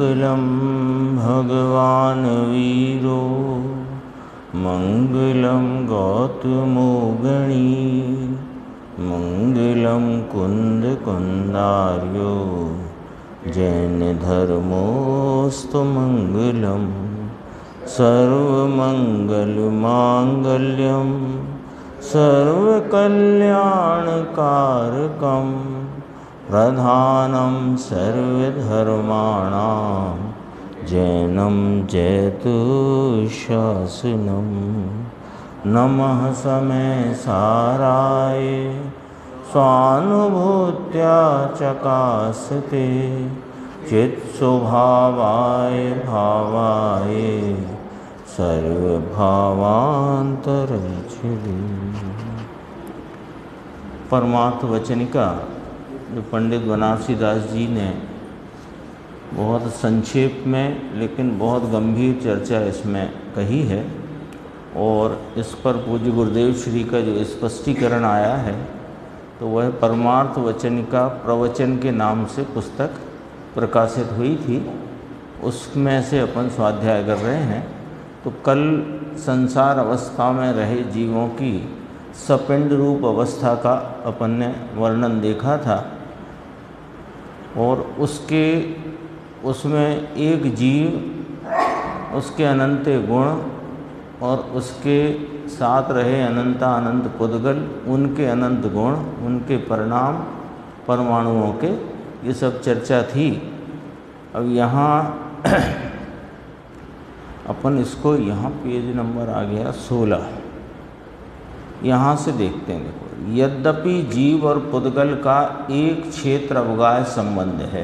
मङ्गलं भगवान् वीरो मङ्गलं गौतमो गणी मङ्गलं कुन्दकुन्दार्यो जैनधर्मोऽस्तु मङ्गलं सर्वमङ्गलमाङ्गल्यं सर्वकल्याणकारकं प्रधानं सर्वधर्माणां जैनं जयतु शासनं। नमः समयसाराय स्वानुभूत्या चकासते चित्स्वभावाय भावाय सर्वभावान्तरचिरे। परमार्थ वचनिका जो पंडित बनारसी दास जी ने बहुत संक्षेप में लेकिन बहुत गंभीर चर्चा इसमें कही है, और इस पर पूज्य गुरुदेव श्री का जो स्पष्टीकरण आया है तो वह परमार्थ वचनिका प्रवचन के नाम से पुस्तक प्रकाशित हुई थी, उसमें से अपन स्वाध्याय कर रहे हैं। तो कल संसार अवस्था में रहे जीवों की सपिंड रूप अवस्था का अपन ने वर्णन देखा था, और उसमें एक जीव, उसके अनंत गुण और उसके साथ रहे अनंत पुद्गल, उनके अनंत गुण, उनके परिणाम, परमाणुओं के, ये सब चर्चा थी। अब यहाँ अपन इसको, यहाँ पेज नंबर आ गया 16, यहाँ से देखते हैं। देखो, यद्यपि जीव और पुद्गल का एक क्षेत्र अवगाह्य संबंध है,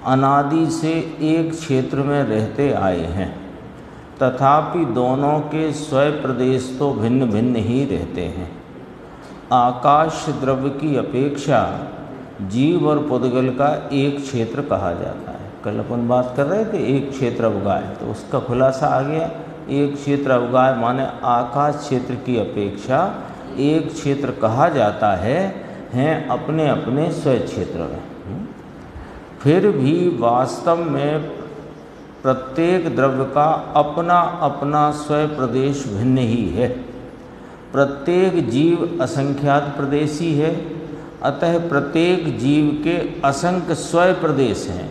अनादि से एक क्षेत्र में रहते आए हैं, तथापि दोनों के स्वयं प्रदेश तो भिन्न भिन्न ही रहते हैं। आकाश द्रव्य की अपेक्षा जीव और पुद्गल का एक क्षेत्र कहा जाता है। कल अपन बात कर रहे थे एक क्षेत्र अवगाह्य, तो उसका खुलासा आ गया। एक क्षेत्र अवगाह्य माने आकाश क्षेत्र की अपेक्षा एक क्षेत्र कहा जाता है, हैं अपने अपने स्वयं क्षेत्र में। फिर भी वास्तव में प्रत्येक द्रव्य का अपना अपना स्वयं प्रदेश भिन्न ही है। प्रत्येक जीव असंख्यात प्रदेशी है, अतः प्रत्येक जीव के असंख्य स्वयं प्रदेश हैं,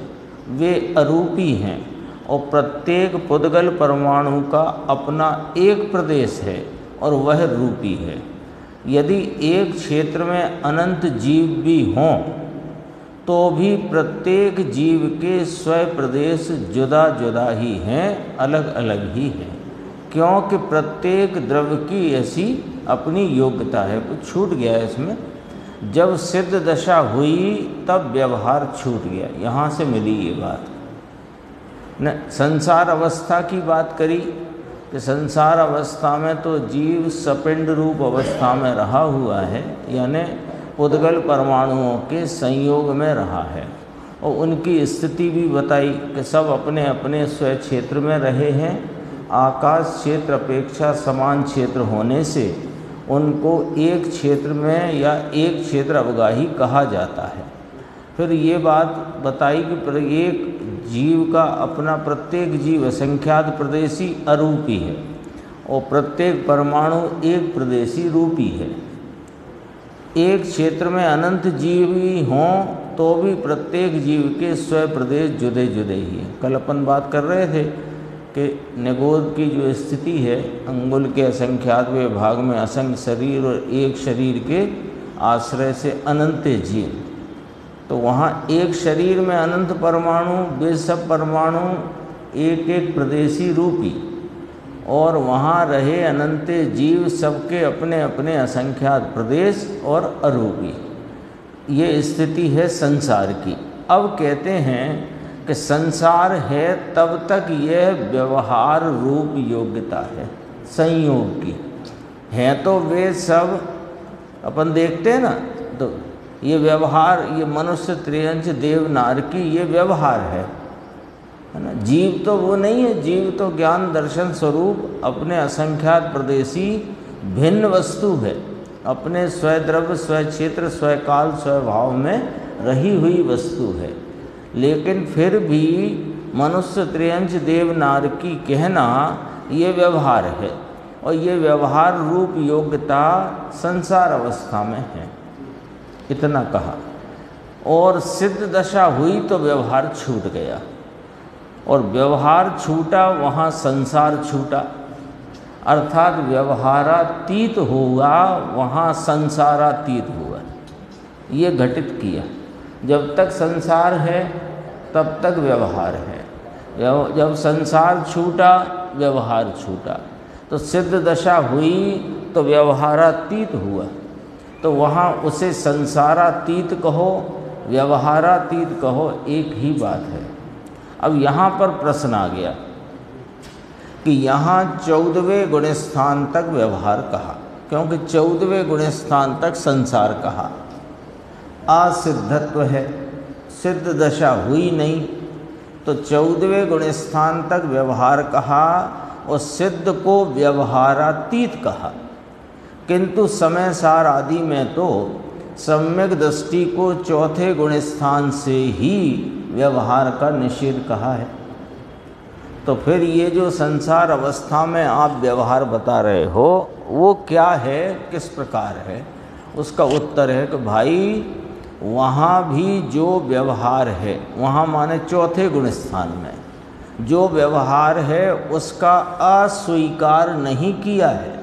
वे अरूपी हैं। और प्रत्येक पुद्गल परमाणु का अपना एक प्रदेश है और वह रूपी है। यदि एक क्षेत्र में अनंत जीव भी हों तो भी प्रत्येक जीव के स्वयं प्रदेश जुदा जुदा ही हैं, अलग अलग ही हैं, क्योंकि प्रत्येक द्रव्य की ऐसी अपनी योग्यता है। कुछ छूट गया इसमें, जब सिद्ध दशा हुई तब व्यवहार छूट गया, यहाँ से मिली ये बात न। संसार अवस्था की बात करी कि संसार अवस्था में तो जीव सपिंड रूप अवस्था में रहा हुआ है, यानी पुद्गल परमाणुओं के संयोग में रहा है, और उनकी स्थिति भी बताई कि सब अपने अपने स्वयं क्षेत्र में रहे हैं। आकाश क्षेत्र अपेक्षा समान क्षेत्र होने से उनको एक क्षेत्र में या एक क्षेत्र अवगाही कहा जाता है। फिर ये बात बताई कि एक जीव का अपना, प्रत्येक जीव असंख्यात प्रदेशी अरूपी है और प्रत्येक परमाणु एक प्रदेशी रूपी है। एक क्षेत्र में अनंत जीव भी हों तो भी प्रत्येक जीव के स्वयं प्रदेश जुदे जुदे ही हैं। कल अपन बात कर रहे थे कि निगोद की जो स्थिति है, अंगुल के असंख्यातवें भाग में असंख्य शरीर और एक शरीर के आश्रय से अनंत जीव, तो वहाँ एक शरीर में अनंत परमाणु, वे सब परमाणु एक एक प्रदेशी रूपी, और वहाँ रहे अनंत जीव सबके अपने अपने असंख्यात प्रदेश और अरूपी। ये स्थिति है संसार की। अब कहते हैं कि संसार है तब तक यह व्यवहार रूप योग्यता है संयोग की है। तो वे सब अपन देखते हैं ना, तो ये व्यवहार, ये मनुष्य त्रियंश देव नार की ये व्यवहार है ना। जीव तो वो नहीं है, जीव तो ज्ञान दर्शन स्वरूप अपने असंख्यात प्रदेशी भिन्न वस्तु है, अपने स्वद्रव्य स्वयं क्षेत्र स्वयं काल स्वयं भाव में रही हुई वस्तु है। लेकिन फिर भी मनुष्य, त्रियंच, देव, नारकी कहना ये व्यवहार है, और ये व्यवहार रूप योग्यता संसार अवस्था में है, इतना कहा। और सिद्ध दशा हुई तो व्यवहार छूट गया, और व्यवहार छूटा वहाँ संसार छूटा, अर्थात व्यवहारातीत हुआ वहाँ संसारातीत हुआ। ये घटित किया। जब तक संसार है तब तक व्यवहार है, जब संसार छूटा व्यवहार छूटा। तो सिद्ध दशा हुई तो व्यवहारातीत हुआ, तो वहाँ उसे संसारातीत कहो व्यवहारातीत कहो एक ही बात है। अब यहाँ पर प्रश्न आ गया कि यहाँ 14वें गुणस्थान तक व्यवहार कहा, क्योंकि 14वें गुणस्थान तक संसार कहा। असिद्धत्व है, सिद्ध दशा हुई नहीं, तो 14वें गुणस्थान तक व्यवहार कहा और सिद्ध को व्यवहारातीत कहा। किंतु समय सार आदि में तो सम्यक दृष्टि को चौथे गुणस्थान से ही व्यवहार का निषेध कहा है। तो फिर ये जो संसार अवस्था में आप व्यवहार बता रहे हो वो क्या है, किस प्रकार है? उसका उत्तर है कि भाई वहाँ भी जो व्यवहार है, वहाँ माने चौथे गुणस्थान में जो व्यवहार है उसका अस्वीकार नहीं किया है,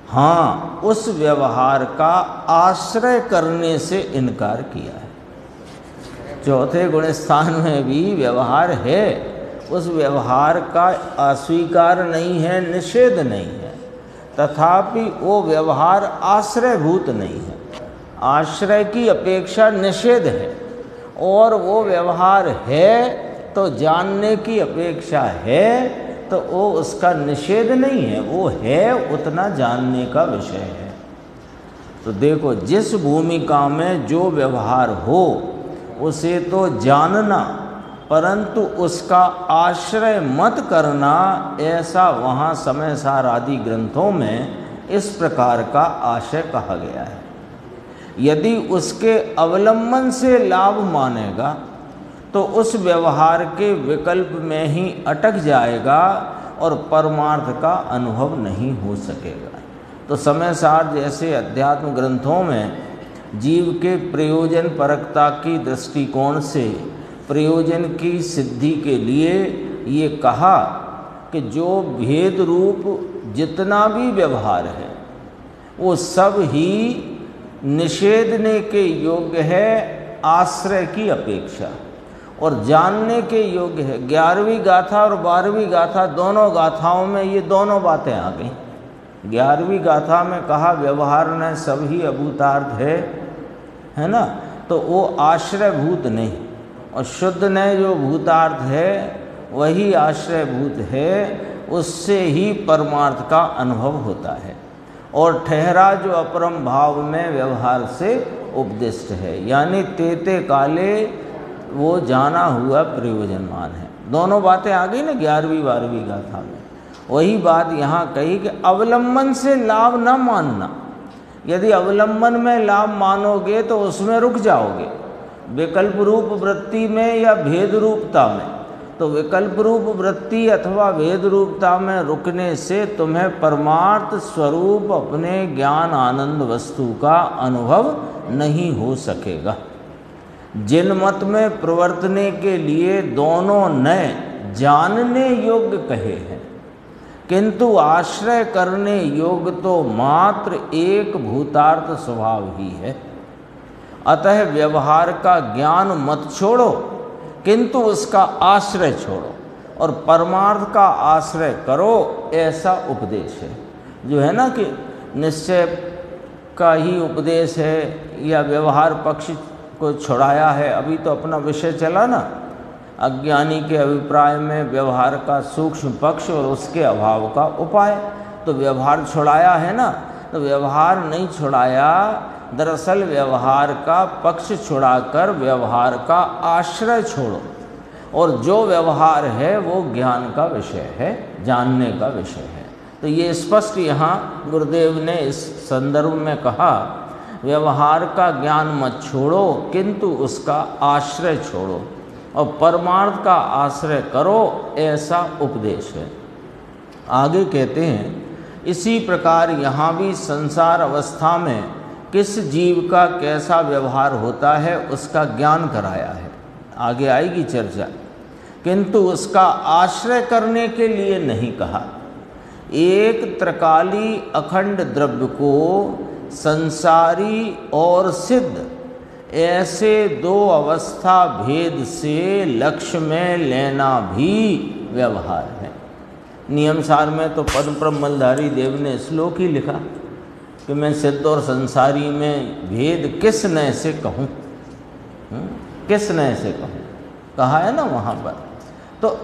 हाँ उस व्यवहार का आश्रय करने से इनकार किया है। चौथे गुणस्थान में भी व्यवहार है, उस व्यवहार का अस्वीकार नहीं है, निषेध नहीं है, तथापि वो व्यवहार आश्रयभूत नहीं है। आश्रय की अपेक्षा निषेध है, और वो व्यवहार है तो जानने की अपेक्षा है, तो वो उसका निषेध नहीं है, वो है उतना जानने का विषय है। तो देखो, जिस भूमिका में जो व्यवहार हो उसे तो जानना, परंतु उसका आश्रय मत करना, ऐसा वहाँ समय सार आदि ग्रंथों में इस प्रकार का आशय कहा गया है। यदि उसके अवलंबन से लाभ मानेगा तो उस व्यवहार के विकल्प में ही अटक जाएगा और परमार्थ का अनुभव नहीं हो सकेगा। तो समय सार जैसे अध्यात्म ग्रंथों में जीव के प्रयोजन परकता की दृष्टिकोण से प्रयोजन की सिद्धि के लिए ये कहा कि जो भेद रूप जितना भी व्यवहार है वो सब ही निषेधने के योग्य है आश्रय की अपेक्षा, और जानने के योग्य है। 11वीं गाथा और 12वीं गाथा दोनों गाथाओं में ये दोनों बातें आ गई। 11वीं गाथा में कहा व्यवहार न सभी अभूतार्थ है ना, तो वो आश्रयभूत नहीं, और शुद्ध न जो भूतार्थ है वही आश्रयभूत है, उससे ही परमार्थ का अनुभव होता है। और ठहरा जो अपरम भाव में व्यवहार से उपदिष्ट है, यानी तेते काले वो जाना हुआ प्रयोजनमान है। दोनों बातें आ गई ना 11वीं 12वीं गाथा में। वही बात यहाँ कही कि अवलंबन से लाभ न मानना। यदि अवलंबन में लाभ मानोगे तो उसमें रुक जाओगे, विकल्प रूप वृत्ति में या भेद रूपता में। तो विकल्प रूप वृत्ति अथवा भेद रूपता में रुकने से तुम्हें परमार्थ स्वरूप अपने ज्ञान आनंद वस्तु का अनुभव नहीं हो सकेगा। जिन मत में प्रवर्तने के लिए दोनों नए जानने योग्य कहे हैं, किंतु आश्रय करने योग्य तो मात्र एक भूतार्थ स्वभाव ही है। अतः व्यवहार का ज्ञान मत छोड़ो, किंतु उसका आश्रय छोड़ो और परमार्थ का आश्रय करो, ऐसा उपदेश है। जो है ना कि निश्चय का ही उपदेश है या व्यवहार पक्ष को छुड़ाया है। अभी तो अपना विषय चला ना, अज्ञानी के अभिप्राय में व्यवहार का सूक्ष्म पक्ष और उसके अभाव का उपाय। तो व्यवहार छुड़ाया है ना, तो व्यवहार नहीं छुड़ाया, दरअसल व्यवहार का पक्ष छुड़ाकर व्यवहार का आश्रय छोड़ो, और जो व्यवहार है वो ज्ञान का विषय है, जानने का विषय है। तो ये स्पष्ट यहाँ गुरुदेव ने इस संदर्भ में कहा, व्यवहार का ज्ञान मत छोड़ो किंतु उसका आश्रय छोड़ो। और परमार्थ का आश्रय करो, ऐसा उपदेश है। आगे कहते हैं, इसी प्रकार यहाँ भी संसार अवस्था में किस जीव का कैसा व्यवहार होता है उसका ज्ञान कराया है, आगे आएगी चर्चा, किंतु उसका आश्रय करने के लिए नहीं कहा। एक त्रिकाली अखंड द्रव्य को संसारी और सिद्ध ऐसे दो अवस्था भेद से लक्ष्य में लेना भी व्यवहार है। नियमसार में तो पद्म मलधारी देव ने श्लोक ही लिखा कि मैं सिद्ध और संसारी में भेद किस नय से कहूँ, किस नय से कहूँ, कहा है ना वहाँ पर। तो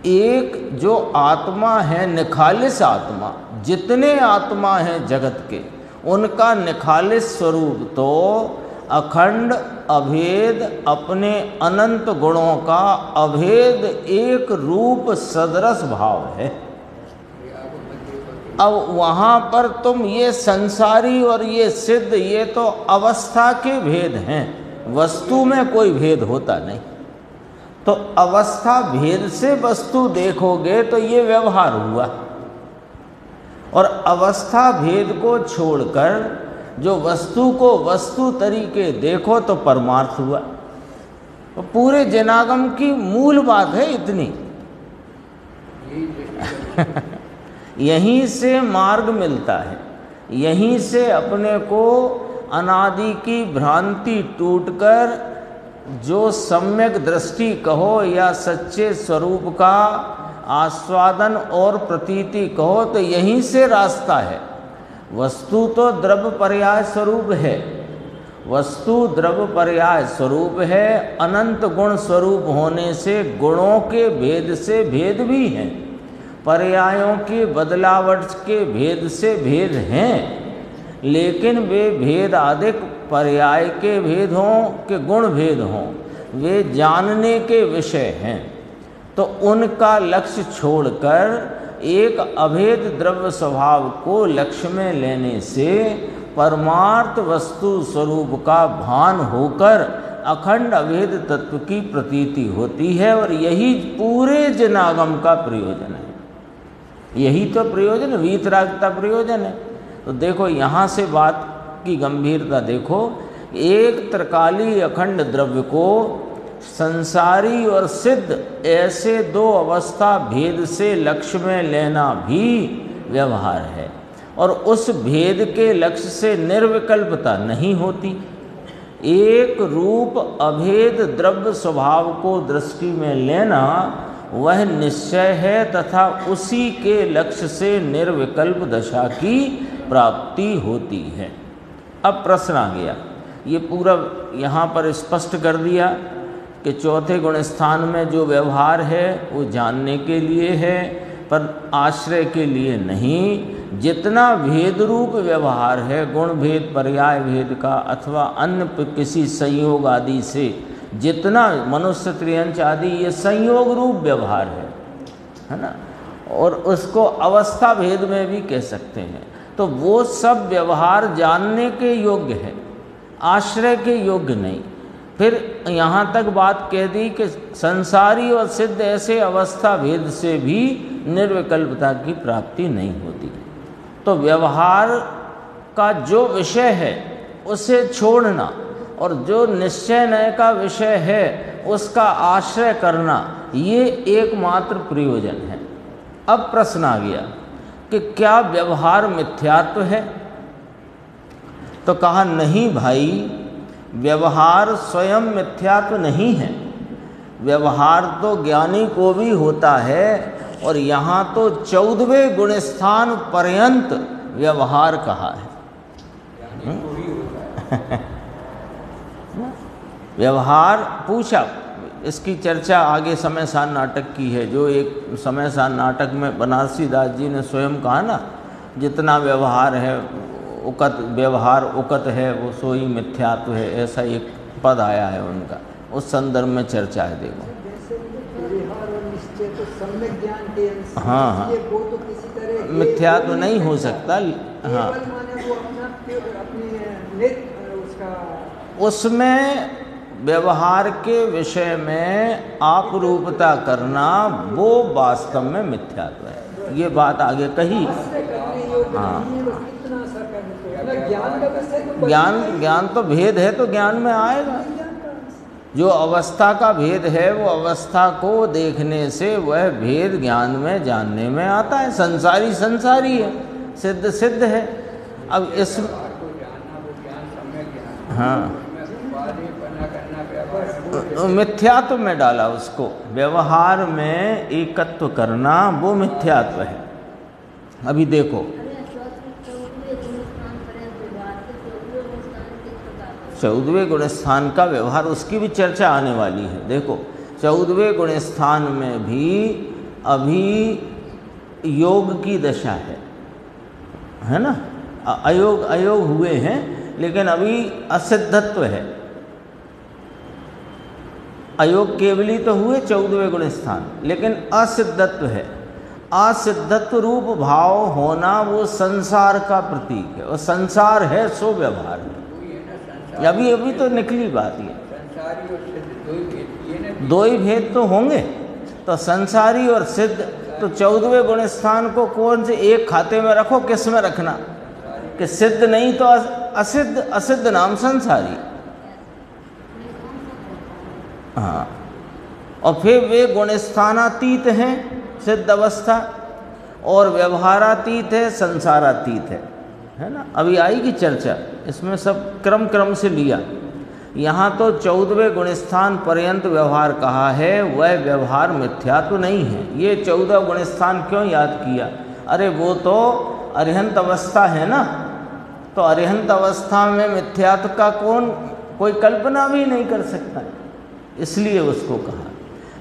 एक जो आत्मा है, निखालिस आत्मा, जितने आत्मा हैं जगत के, उनका निखालिस स्वरूप तो अखंड अभेद अपने अनंत गुणों का अभेद एक रूप सदरस भाव है। अब वहाँ पर तुम ये संसारी और ये सिद्ध, ये तो अवस्था के भेद हैं, वस्तु में कोई भेद होता नहीं। तो अवस्था भेद से वस्तु देखोगे तो ये व्यवहार हुआ, और अवस्था भेद को छोड़कर जो वस्तु को वस्तु तरीके देखो तो परमार्थ हुआ। तो पूरे जनागम की मूल बात है इतनी। यहीं से मार्ग मिलता है, यहीं से अपने को अनादि की भ्रांति टूटकर जो सम्यक दृष्टि कहो या सच्चे स्वरूप का आस्वादन और प्रतीति कहो, तो यहीं से रास्ता है। वस्तु तो द्रव्य पर्याय स्वरूप है, वस्तु द्रव्य पर्याय स्वरूप है, अनंत गुण स्वरूप होने से गुणों के भेद से भेद भी हैं, पर्यायों की बदलावट के भेद से भेद हैं, लेकिन वे भेद अधिक पर्याय के भेद हों कि गुण भेद हों, वे जानने के विषय हैं। तो उनका लक्ष्य छोड़कर एक अभेद द्रव्य स्वभाव को लक्ष्य में लेने से परमार्थ वस्तु स्वरूप का भान होकर अखंड अभेद तत्व की प्रतीति होती है, और यही पूरे जनागम का प्रयोजन है। यही तो प्रयोजन, वीतरागता प्रयोजन है। तो देखो यहाँ से बात की गंभीरता देखो, एक त्रिकाली अखंड द्रव्य को संसारी और सिद्ध ऐसे दो अवस्था भेद से लक्ष्य में लेना भी व्यवहार है, और उस भेद के लक्ष्य से निर्विकल्पता नहीं होती। एक रूप अभेद द्रव्य स्वभाव को दृष्टि में लेना वह निश्चय है, तथा उसी के लक्ष्य से निर्विकल्प दशा की प्राप्ति होती है। अब प्रश्न आ गया, ये पूरा यहाँ पर स्पष्ट कर दिया कि चौथे गुण स्थान में जो व्यवहार है वो जानने के लिए है, पर आश्रय के लिए नहीं। जितना भेद रूप व्यवहार है, गुण भेद पर्याय भेद का अथवा अन्य किसी संयोग आदि से, जितना मनुष्य त्रियंच आदि ये संयोग रूप व्यवहार है ना, और उसको अवस्था भेद में भी कह सकते हैं। तो वो सब व्यवहार जानने के योग्य है, आश्रय के योग्य नहीं। फिर यहाँ तक बात कह दी कि संसारी और सिद्ध ऐसे अवस्था भेद से भी निर्विकल्पता की प्राप्ति नहीं होती। तो व्यवहार का जो विषय है उसे छोड़ना, और जो निश्चय नय का विषय है उसका आश्रय करना, ये एकमात्र प्रयोजन है। अब प्रश्न आ गया कि क्या व्यवहार मिथ्यात्व है? तो कहा नहीं भाई, व्यवहार स्वयं मिथ्यात्व नहीं है। व्यवहार तो ज्ञानी को भी होता है, और यहाँ तो 14वें गुणस्थान पर्यंत व्यवहार कहा है। व्यवहार पूछा, इसकी चर्चा आगे समय सार नाटक की है, जो एक समय सार नाटक में बनारसी दास जी ने स्वयं कहा ना, जितना व्यवहार है उकत, व्यवहार उकत है वो सोई मिथ्यात्व है, ऐसा एक पद आया है उनका, उस संदर्भ में चर्चा है। देखो हाँ हाँ, मिथ्यात्व नहीं हो सकता। हाँ, उसमें व्यवहार के विषय में आपरूपता करना वो वास्तव में मिथ्यात्व है। ये बात आगे कही। हाँ, ज्ञान तो भेद है तो ज्ञान में आएगा। जो अवस्था का भेद है वो अवस्था को देखने से वह भेद ज्ञान में जानने में आता है। संसारी संसारी है, सिद्ध सिद्ध है। अब इस हाँ मिथ्यात्व में डाला उसको, व्यवहार में एकत्व करना वो मिथ्यात्व है। अभी देखो चौदहवें गुण स्थान का व्यवहार, उसकी भी चर्चा आने वाली है। देखो 14वें गुण स्थान में भी अभी योग की दशा है ना, अयोग हुए हैं लेकिन अभी असिद्धत्व है। अयोग केवली तो हुए 14वें गुण स्थान, लेकिन असिद्धत्व है। असिद्धत्व रूप भाव होना वो संसार का प्रतीक है, और संसार है सो व्यवहार है। अभी तो निकली बात ये, दो ही भेद तो होंगे। तो संसारी और सिद्ध, तो 14वें गुण स्थान को कौन से एक खाते में रखो, किस में रखना कि सिद्ध नहीं तो असिद्ध, असिद्ध नाम संसारी। हाँ, और फिर वे गुणस्थानातीत हैं सिद्ध अवस्था, और व्यवहारातीत है, संसारातीत है ना। अभी आएगी चर्चा, इसमें सब क्रम से लिया। यहाँ तो 14वें गुणस्थान पर्यंत व्यवहार कहा है, वह व्यवहार मिथ्यात्व नहीं है। ये 14 गुणस्थान क्यों याद किया? अरे वो तो अरिहंत अवस्था है ना, तो अरिहंत अवस्था में मिथ्यात्व का कोई कल्पना भी नहीं कर सकता, इसलिए उसको कहा।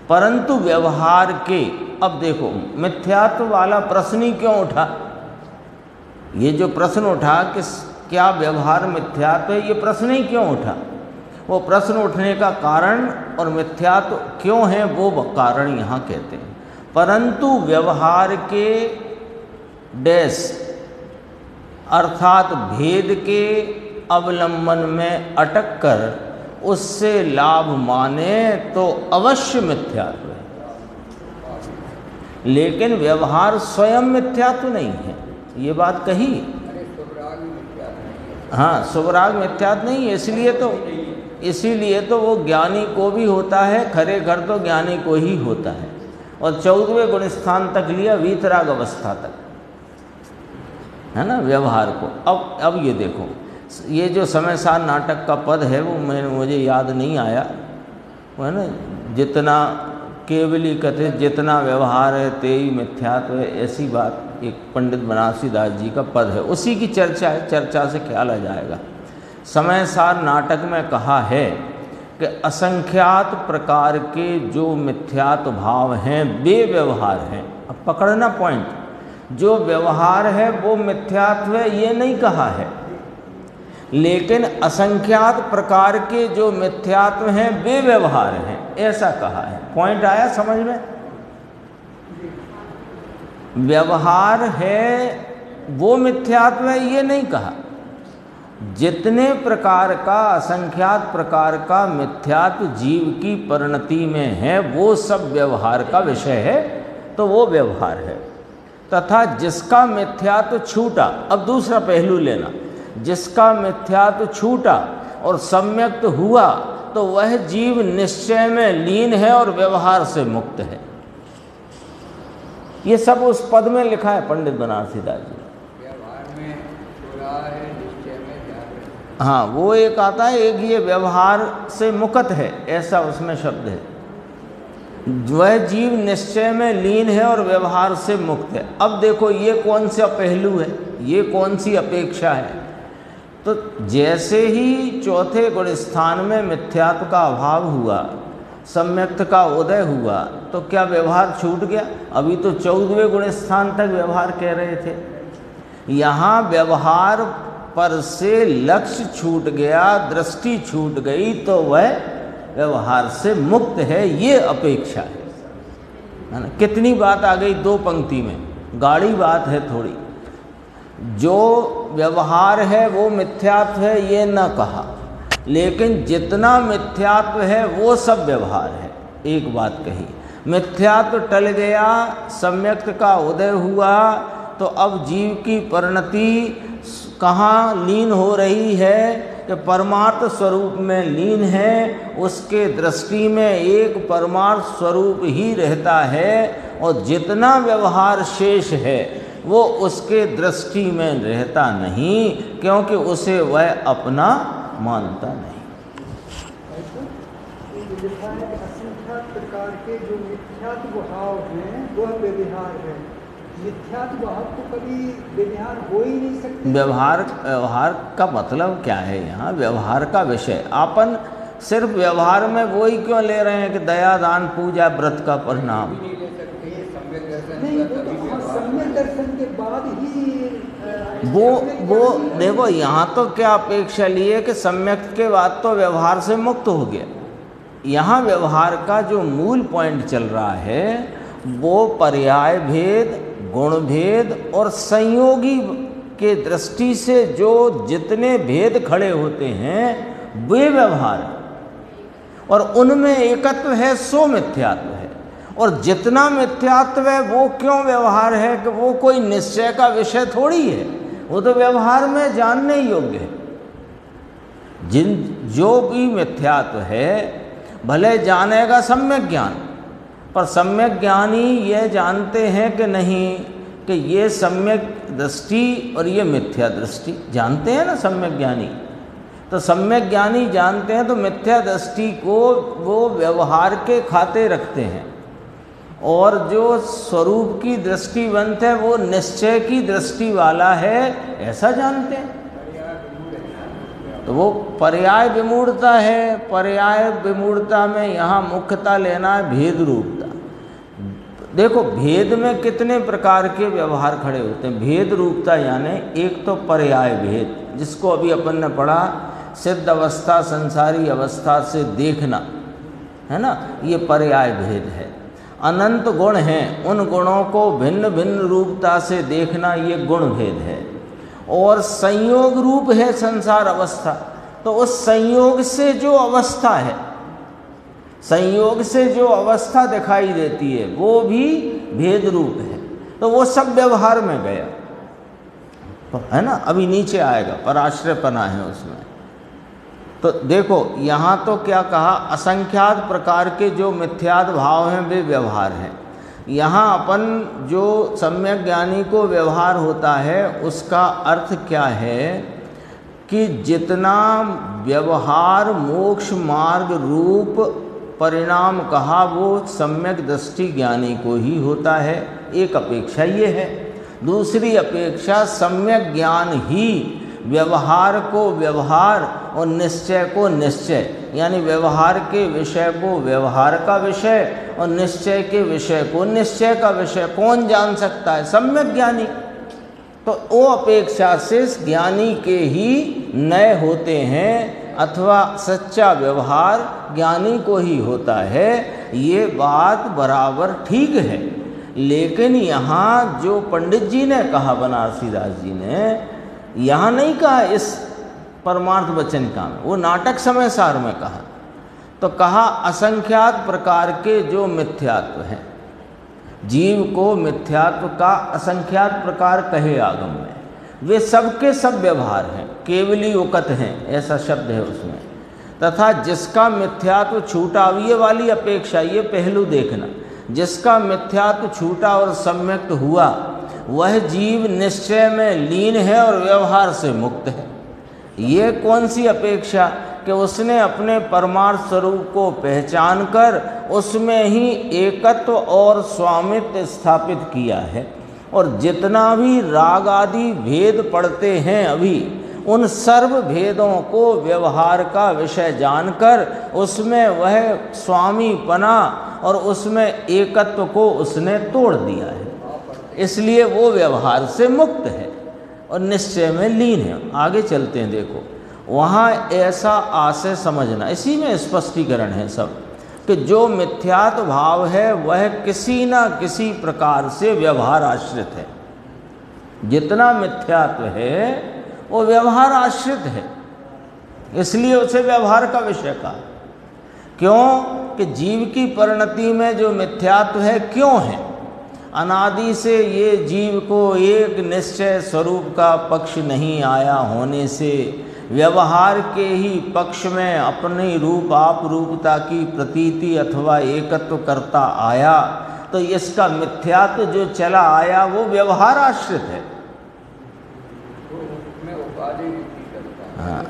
परंतु व्यवहार के, अब देखो मिथ्यात्व वाला प्रश्न ही क्यों उठा? ये जो प्रश्न उठा कि क्या व्यवहार मिथ्यात्व है, ये प्रश्न ही क्यों उठा? वो प्रश्न उठने का कारण और मिथ्यात्व क्यों है वो कारण यहाँ कहते हैं। परंतु व्यवहार के डैश अर्थात भेद के अवलंबन में अटक कर उससे लाभ माने तो अवश्य मिथ्यात्व है, लेकिन व्यवहार स्वयं मिथ्यात्व नहीं है। ये बात कही। हाँ, शुभराग मिथ्यात्व नहीं है, इसीलिए तो वो ज्ञानी को भी होता है, खरे घर तो ज्ञानी को ही होता है। और 14वें गुण स्थान तक लिया, वीतराग अवस्था तक, है ना व्यवहार को। अब ये देखो, ये जो समय सार नाटक का पद है वो मुझे याद नहीं आया, वो है ना, जितना केवली कथित जितना व्यवहार है तेई मिथ्यात्व है, ऐसी बात एक पंडित बनारसी दास जी का पद है, उसी की चर्चा है, चर्चा से ख्याल आ जाएगा। समय सार नाटक में कहा है कि असंख्यात प्रकार के जो मिथ्यात्व भाव हैं वे व्यवहार हैं। अब पकड़ना पॉइंट, जो व्यवहार है वो मिथ्यात्व है ये नहीं कहा है, लेकिन असंख्यात प्रकार के जो मिथ्यात्व हैं वे व्यवहार हैं, ऐसा कहा है। पॉइंट आया समझ में? व्यवहार है वो मिथ्यात्व है ये नहीं कहा। जितने प्रकार का, असंख्यात प्रकार का मिथ्यात्व जीव की परिणति में है वो सब व्यवहार का विषय है, तो वो व्यवहार है। तथा जिसका मिथ्यात्व छूटा, अब दूसरा पहलू लेना, जिसका मिथ्यात्व छूटा और सम्यक्त हुआ तो वह जीव निश्चय में लीन है और व्यवहार से मुक्त है। ये सब उस पद में लिखा है पंडित बनारसी दास जी। व्यवहार में छुड़ा है, निश्चय में जागृत। हाँ, वो एक आता है, एक ये व्यवहार से मुक्त है, ऐसा उसमें शब्द है। वह जीव निश्चय में लीन है और व्यवहार से मुक्त है। अब देखो ये कौन सा पहलू है, ये कौन सी अपेक्षा है? तो जैसे ही चौथे गुण स्थान में मिथ्यात्व का अभाव हुआ, सम्यक्त का उदय हुआ, तो क्या व्यवहार छूट गया? अभी तो 14वें गुण स्थान तक व्यवहार कह रहे थे, यहाँ व्यवहार पर से लक्ष्य छूट गया, दृष्टि छूट गई, तो वह व्यवहार से मुक्त है, ये अपेक्षा है ना। कितनी बात आ गई दो पंक्ति में, गाढ़ी बात है थोड़ी। जो व्यवहार है वो मिथ्यात्व है ये न कहा, लेकिन जितना मिथ्यात्व है वो सब व्यवहार है। एक बात कही, मिथ्यात्व टल गया, सम्यक्त का उदय हुआ, तो अब जीव की परिणति कहाँ लीन हो रही है कि परमार्थ स्वरूप में लीन है। उसके दृष्टि में एक परमार्थ स्वरूप ही रहता है और जितना व्यवहार शेष है वो उसके दृष्टि में रहता नहीं, क्योंकि उसे वह अपना मानता नहीं। असंख्यात प्रकार के जो मिथ्यात्व भाव हैं वह व्यवहार है। मिथ्यात्व भाव तो कभी व्यवहार हो ही नहीं सकते। व्यवहार का मतलब क्या है? यहाँ व्यवहार का विषय अपन सिर्फ व्यवहार में वो ही क्यों ले रहे हैं कि दया दान पूजा व्रत का परिणाम? नहीं, वो सम्यक दर्शन के बाद ही वो देखो, यहाँ तो क्या अपेक्षा लिए कि सम्यक के बाद तो व्यवहार से मुक्त हो गया। यहाँ व्यवहार का जो मूल पॉइंट चल रहा है वो पर्याय भेद, गुण भेद और संयोगी के दृष्टि से जो जितने भेद खड़े होते हैं वे व्यवहार है, और उनमें एकत्व है सो मिथ्यात्व है। और जितना मिथ्यात्व है वो क्यों व्यवहार है कि वो कोई निश्चय का विषय थोड़ी है, वो तो व्यवहार में जानने योग्य है। जो भी मिथ्यात्व है भले जानेगा सम्यक ज्ञान, पर सम्यक ज्ञानी ये जानते हैं कि नहीं कि ये सम्यक दृष्टि और ये मिथ्या दृष्टि जानते हैं ना सम्यक ज्ञानी। तो सम्यक ज्ञानी जानते हैं तो मिथ्या दृष्टि को वो व्यवहार के खाते रखते हैं, और जो स्वरूप की दृष्टिवंत है वो निश्चय की दृष्टि वाला है, ऐसा जानते हैं। तो वो पर्याय विमूढ़ता है। पर्याय विमूढ़ता में यहाँ मुख्यता लेना है भेद रूपता। देखो, भेद में कितने प्रकार के व्यवहार खड़े होते हैं। भेद रूपता यानी एक तो पर्याय भेद, जिसको अभी अपन ने पढ़ा, सिद्ध अवस्था संसारी अवस्था से देखना, है ना, ये पर्याय भेद है। अनंत गुण हैं, उन गुणों को भिन्न भिन्न रूपता से देखना, ये गुण भेद है। और संयोग रूप है संसार अवस्था, तो उस संयोग से जो अवस्था है, संयोग से जो अवस्था दिखाई देती है वो भी भेद रूप है। तो वो सब व्यवहार में गया, तो है ना, अभी नीचे आएगा, पराश्रयपना है उसमें। तो देखो यहाँ तो क्या कहा, असंख्यात प्रकार के जो मिथ्यात्व भाव हैं वे व्यवहार हैं। यहाँ अपन जो सम्यक ज्ञानी को व्यवहार होता है उसका अर्थ क्या है कि जितना व्यवहार मोक्ष मार्ग रूप परिणाम कहा वो सम्यक दृष्टि ज्ञानी को ही होता है, एक अपेक्षा ये है। दूसरी अपेक्षा सम्यक ज्ञान ही व्यवहार को व्यवहार और निश्चय को निश्चय, यानी व्यवहार के विषय को व्यवहार का विषय और निश्चय के विषय को निश्चय का विषय कौन जान सकता है? सम्यक ज्ञानी। तो वो अपेक्षा से ज्ञानी के ही नए होते हैं, अथवा सच्चा व्यवहार ज्ञानी को ही होता है। ये बात बराबर ठीक है, लेकिन यहाँ जो पंडित जी ने कहा, बनारसी दास जी ने, यहाँ नहीं कहा इस परमार्थ वचन का, वो नाटक समय सार में कहा। तो कहा असंख्यात प्रकार के जो मिथ्यात्व हैं, जीव को मिथ्यात्व का असंख्यात प्रकार कहे आगम में, वे सबके सब व्यवहार हैं, केवली उकत हैं, ऐसा शब्द है उसमें। तथा जिसका मिथ्यात्व छूटा, ये वाली अपेक्षा, ये पहलू देखना, जिसका मिथ्यात्व छूटा और सम्यक्त हुआ वह जीव निश्चय में लीन है और व्यवहार से मुक्त है। ये कौन सी अपेक्षा कि उसने अपने परमार्थ स्वरूप को पहचान कर उसमें ही एकत्व और स्वामित्व स्थापित किया है। और जितना भी राग आदि भेद पढ़ते हैं अभी, उन सर्व भेदों को व्यवहार का विषय जानकर उसमें वह स्वामीपना और उसमें एकत्व को उसने तोड़ दिया है, इसलिए वो व्यवहार से मुक्त है और निश्चय में लीन है। आगे चलते हैं, देखो वहाँ ऐसा आशय समझना, इसी में स्पष्टीकरण है सब, कि जो मिथ्यात्व भाव है वह किसी न किसी प्रकार से व्यवहार आश्रित है। जितना मिथ्यात्व है वो व्यवहार आश्रित है। इसलिए उसे व्यवहार का विषय कहा। क्यों कि जीव की परिणति में जो मिथ्यात्व है क्यों है? अनादि से ये जीव को एक निश्चय स्वरूप का पक्ष नहीं आया होने से व्यवहार के ही पक्ष में अपनी रूप आप रूपता की प्रतीति अथवा एकत्व करता आया, तो इसका मिथ्यात्व जो चला आया वो व्यवहार आश्रित है। हाँ,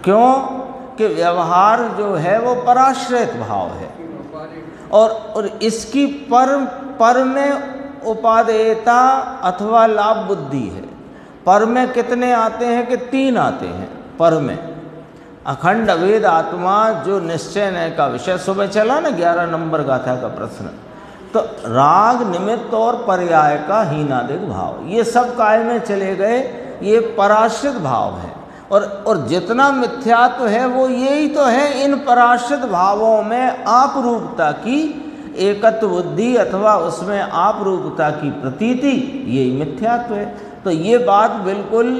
क्यों कि व्यवहार जो है वो पराश्रित भाव है और इसकी पर में उपादेयता अथवा लाभ बुद्धि है। पर में कितने आते हैं कि 3 आते हैं। पर में अखंड अभेद आत्मा जो निश्चय नय का विषय, सुबह चला ना 11 नंबर गाथा का प्रश्न, तो राग निमित्त और पर्याय का हीनादिक भाव ये सब काय में चले गए, ये पराश्रित भाव है। और जितना मिथ्यात्व है वो यही तो है, इन पराश्रित भावों में आप रूपता की एकत्व बुद्धि अथवा उसमें आप रूपता की प्रतीति, यही मिथ्यात्व है। तो ये बात बिल्कुल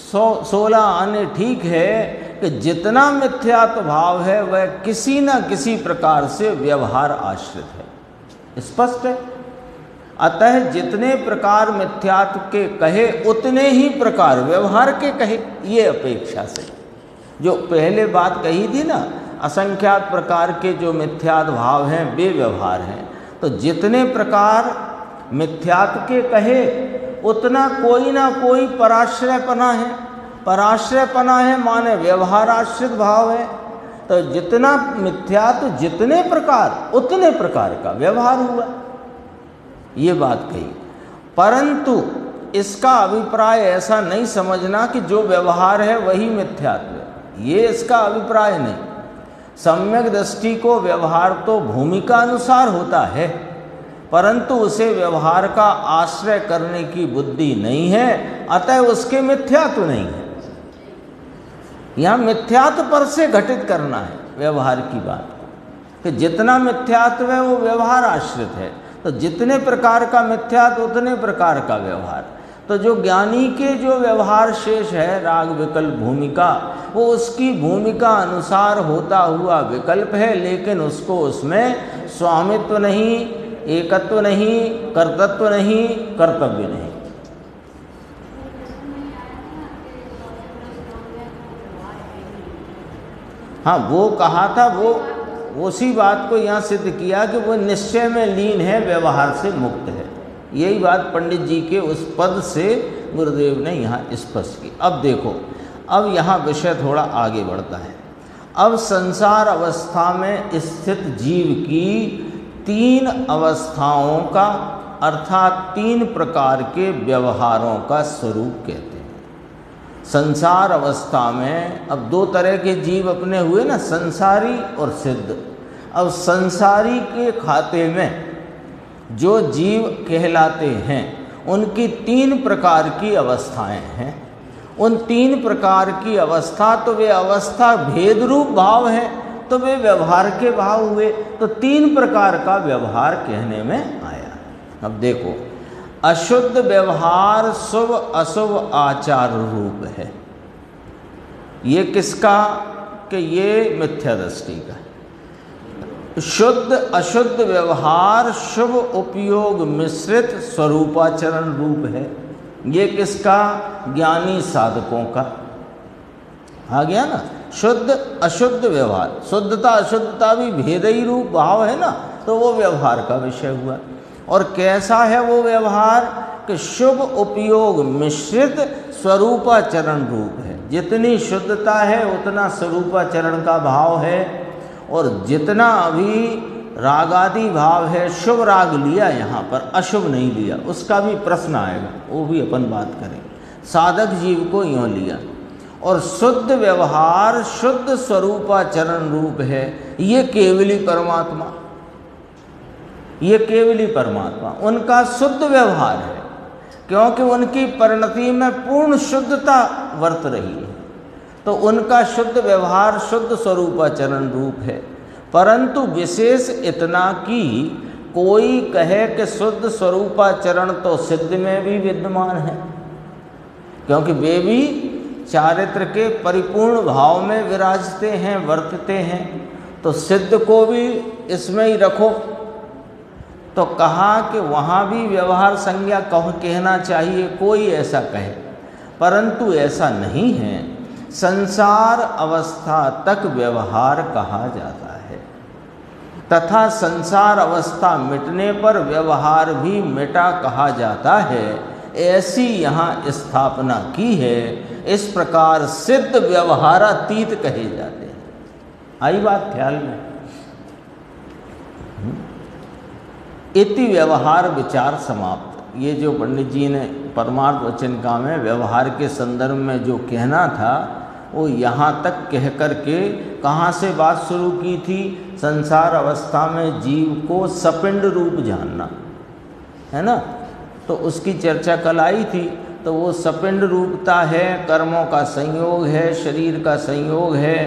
16 आने ठीक है कि जितना मिथ्यात्व भाव है वह किसी न किसी प्रकार से व्यवहार आश्रित है, स्पष्ट है। अतः जितने प्रकार मिथ्यात्व के कहे उतने ही प्रकार व्यवहार के कहे, ये अपेक्षा से जो पहले बात कही थी ना, असंख्यात प्रकार के जो मिथ्यात्व भाव हैं वे व्यवहार हैं। तो जितने प्रकार मिथ्यात्व के कहे उतना कोई ना कोई पराश्रयपना है। पराश्रयपना है माने व्यवहार आश्रित भाव है। तो जितना मिथ्यात्व जितने प्रकार उतने प्रकार का व्यवहार हुआ, ये बात कही। परंतु इसका अभिप्राय ऐसा नहीं समझना कि जो व्यवहार है वही मिथ्यात्व है, ये इसका अभिप्राय नहीं। सम्यक दृष्टि को व्यवहार तो भूमिका अनुसार होता है, परंतु उसे व्यवहार का आश्रय करने की बुद्धि नहीं है, अतः उसके मिथ्यात्व नहीं है। यहाँ मिथ्यात्व पर से घटित करना है व्यवहार की बात कि जितना मिथ्यात्व है वो व्यवहार आश्रित है। तो जितने प्रकार का मिथ्यात्व उतने प्रकार का व्यवहार। तो जो ज्ञानी के जो व्यवहार शेष है राग विकल्प भूमिका, वो उसकी भूमिका अनुसार होता हुआ विकल्प है, लेकिन उसको उसमें स्वामित्व नहीं, एकत्व नहीं, कर्तृत्व नहीं, कर्तव्य नहीं। हाँ, वो कहा था, वो उसी बात को यहाँ सिद्ध किया कि वो निश्चय में लीन है, व्यवहार से मुक्त है। यही बात पंडित जी के उस पद से गुरुदेव ने यहाँ स्पष्ट की। अब देखो, अब यहाँ विषय थोड़ा आगे बढ़ता है। अब संसार अवस्था में स्थित जीव की 3 अवस्थाओं का अर्थात 3 प्रकार के व्यवहारों का स्वरूप कहते हैं। संसार अवस्था में अब 2 तरह के जीव अपने हुए ना, संसारी और सिद्ध। अब संसारी के खाते में जो जीव कहलाते हैं उनकी 3 प्रकार की अवस्थाएं हैं। उन 3 प्रकार की अवस्था, तो वे अवस्था भेद रूप भाव है, तो वे व्यवहार के भाव हुए। तो 3 प्रकार का व्यवहार कहने में आया। अब देखो, अशुद्ध व्यवहार शुभ अशुभ आचार रूप है। ये किसका? कि ये मिथ्या दृष्टि का। शुद्ध अशुद्ध व्यवहार शुभ उपयोग मिश्रित स्वरूपाचरण रूप है। ये किसका? ज्ञानी साधकों का। आ गया ना, शुद्ध अशुद्ध व्यवहार, शुद्धता अशुद्धता भी भेदई रूप भाव है ना, तो वो व्यवहार का विषय हुआ। और कैसा है वो व्यवहार? कि शुभ उपयोग मिश्रित स्वरूपाचरण रूप है। जितनी शुद्धता है उतना स्वरूपाचरण का भाव है, और जितना अभी रागादि भाव है, शुभ राग लिया यहाँ पर, अशुभ नहीं लिया, उसका भी प्रश्न आएगा, वो भी अपन बात करेंगे। साधक जीव को यूँ लिया। और शुद्ध व्यवहार शुद्ध स्वरूपाचरण रूप है। ये केवली परमात्मा, ये केवली परमात्मा उनका शुद्ध व्यवहार है, क्योंकि उनकी परिणति में पूर्ण शुद्धता वर्त रही है। तो उनका शुद्ध व्यवहार शुद्ध स्वरूपाचरण रूप है। परंतु विशेष इतना कि कोई कहे कि शुद्ध स्वरूपाचरण तो सिद्ध में भी विद्यमान है, क्योंकि वे भी चारित्र के परिपूर्ण भाव में विराजते हैं, वर्तते हैं, तो सिद्ध को भी इसमें ही रखो। तो कहा कि वहाँ भी व्यवहार संज्ञा कहना चाहिए, कोई ऐसा कहे, परंतु ऐसा नहीं है। संसार अवस्था तक व्यवहार कहा जाता है तथा संसार अवस्था मिटने पर व्यवहार भी मिटा कहा जाता है, ऐसी यहाँ स्थापना की है। इस प्रकार सिद्ध व्यवहारातीत कहे जाते हैं। आई बात ख्याल में? इति व्यवहार विचार समाप्त। ये जो पंडित जी ने परमार्थ वचनिका में व्यवहार के संदर्भ में जो कहना था वो यहाँ तक कह कर के कहाँ से बात शुरू की थी? संसार अवस्था में जीव को सपिंड रूप जानना है ना, तो उसकी चर्चा कल आई थी। तो वो सपिंड रूपता है, कर्मों का संयोग है, शरीर का संयोग है,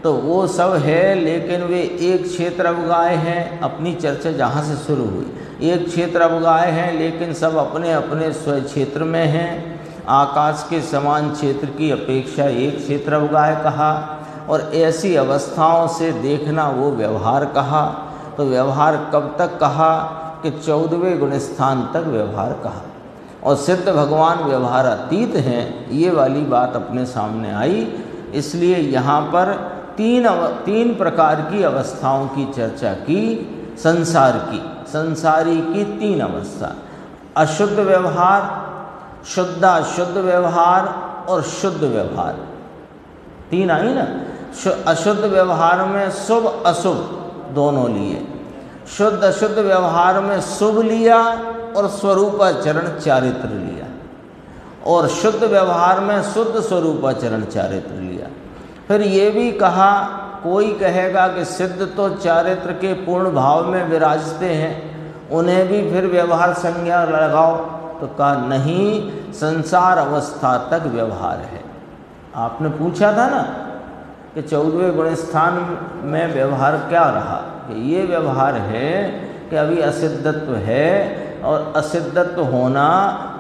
तो वो सब है, लेकिन वे एक क्षेत्र अवगाह हैं। अपनी चर्चा जहाँ से शुरू हुई, एक क्षेत्र अवगाह हैं, लेकिन सब अपने अपने स्व क्षेत्र में हैं। आकाश के समान क्षेत्र की अपेक्षा एक क्षेत्र अवगाह कहा, और ऐसी अवस्थाओं से देखना वो व्यवहार कहा। तो व्यवहार कब तक कहा? कि 14वें गुणस्थान तक व्यवहार कहा। और सिद्ध भगवान व्यवहारातीत हैं, ये वाली बात अपने सामने आई। इसलिए यहाँ पर तीन प्रकार की अवस्थाओं की चर्चा की। संसारी की 3 अवस्था, अशुद्ध व्यवहार, शुद्धाशुद्ध व्यवहार और शुद्ध व्यवहार। 3 आई ना। अशुद्ध व्यवहार में शुभ अशुभ दोनों लिए, शुद्ध अशुद्ध व्यवहार में शुभ लिया और स्वरूपाचरण चारित्र लिया, और शुद्ध व्यवहार में शुद्ध स्वरूपाचरण चारित्र लिया। फिर ये भी कहा, कोई कहेगा कि सिद्ध तो चारित्र के पूर्ण भाव में विराजते हैं, उन्हें भी फिर व्यवहार संज्ञा लगाओ। तो कहा नहीं, संसार अवस्था तक व्यवहार है। आपने पूछा था ना कि 14वें गुणस्थान में व्यवहार क्या रहा? कि ये व्यवहार है कि अभी असिद्धत्व है, और असिद्धत्व होना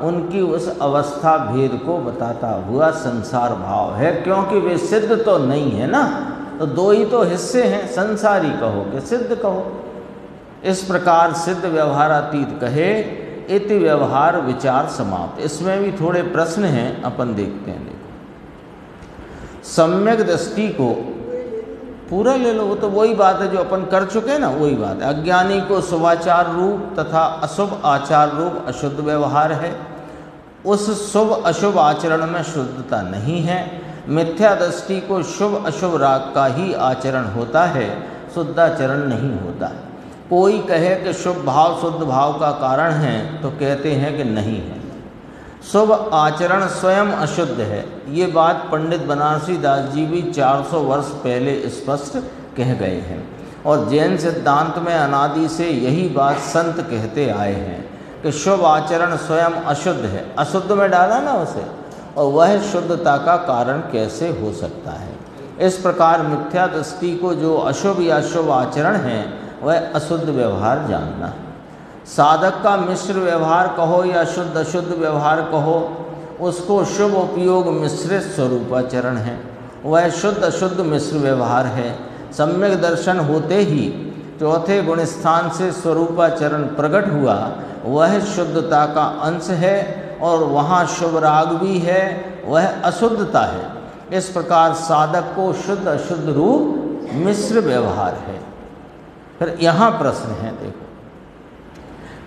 उनकी उस अवस्था भेद को बताता हुआ संसार भाव है, क्योंकि वे सिद्ध तो नहीं है ना। तो 2 ही तो हिस्से हैं, संसारी कहो कि सिद्ध कहो। इस प्रकार सिद्ध व्यवहारातीत कहे। इति व्यवहार विचार समाप्त। इसमें भी थोड़े प्रश्न हैं, अपन देखते हैं। देखो, सम्यक दृष्टि को पूरा ले लो, वो तो वही बात है जो अपन कर चुके हैं ना, वही बात है। अज्ञानी को शुभाचार रूप तथा अशुभ आचार रूप अशुद्ध व्यवहार है। उस शुभ अशुभ आचरण में शुद्धता नहीं है। मिथ्या दृष्टि को शुभ अशुभ राग का ही आचरण होता है, शुद्धाचरण नहीं होता। कोई कहे कि शुभ भाव शुद्ध भाव का कारण है, तो कहते हैं कि नहीं है। शुभ आचरण स्वयं अशुद्ध है। ये बात पंडित बनारसी दास जी भी 400 वर्ष पहले स्पष्ट कह गए हैं, और जैन सिद्धांत में अनादि से यही बात संत कहते आए हैं कि शुभ आचरण स्वयं अशुद्ध है। अशुद्ध में डाला ना उसे, और वह शुद्धता का कारण कैसे हो सकता है? इस प्रकार मिथ्या दृष्टि को जो अशुभ या शुभ आचरण है, वह अशुद्ध व्यवहार जानना। साधक का मिश्र व्यवहार कहो या शुद्ध अशुद्ध व्यवहार कहो, उसको शुभ उपयोग मिश्रित स्वरूपाचरण है, वह शुद्ध अशुद्ध मिश्र व्यवहार है। सम्यक दर्शन होते ही 4थे गुणस्थान से स्वरूपाचरण प्रकट हुआ, वह शुद्धता का अंश है, और वहाँ शुभ राग भी है, वह अशुद्धता है। इस प्रकार साधक को शुद्ध अशुद्ध रूप मिश्र व्यवहार है। फिर यहाँ प्रश्न है, देखो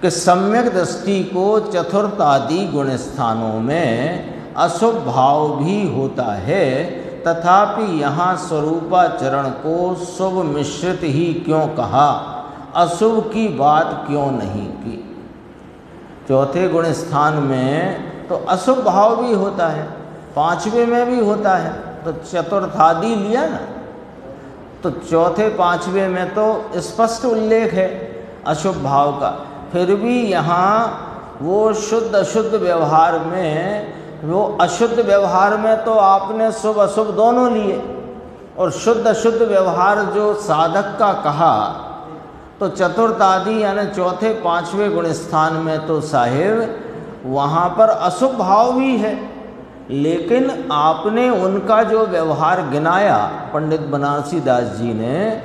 कि सम्यक दृष्टि को चतुर्थ आदि गुणस्थानों में अशुभ भाव भी होता है, तथापि यहाँ स्वरूपाचरण को शुभ मिश्रित ही क्यों कहा? अशुभ की बात क्यों नहीं की? 4थे गुणस्थान में तो अशुभ भाव भी होता है, 5वें में भी होता है, तो चतुर्थादि लिया ना, तो 4थे 5वें में तो स्पष्ट उल्लेख है अशुभ भाव का। फिर भी यहाँ वो शुद्ध अशुद्ध व्यवहार में, वो अशुद्ध व्यवहार में तो आपने शुभ अशुभ दोनों लिए, और शुद्ध अशुद्ध व्यवहार जो साधक का कहा, तो चतुर्थ आदि यानी 4थे 5वें गुणस्थान में तो साहिब वहाँ पर अशुभ भाव भी है, लेकिन आपने उनका जो व्यवहार गिनाया पंडित बनारसी दास जी ने,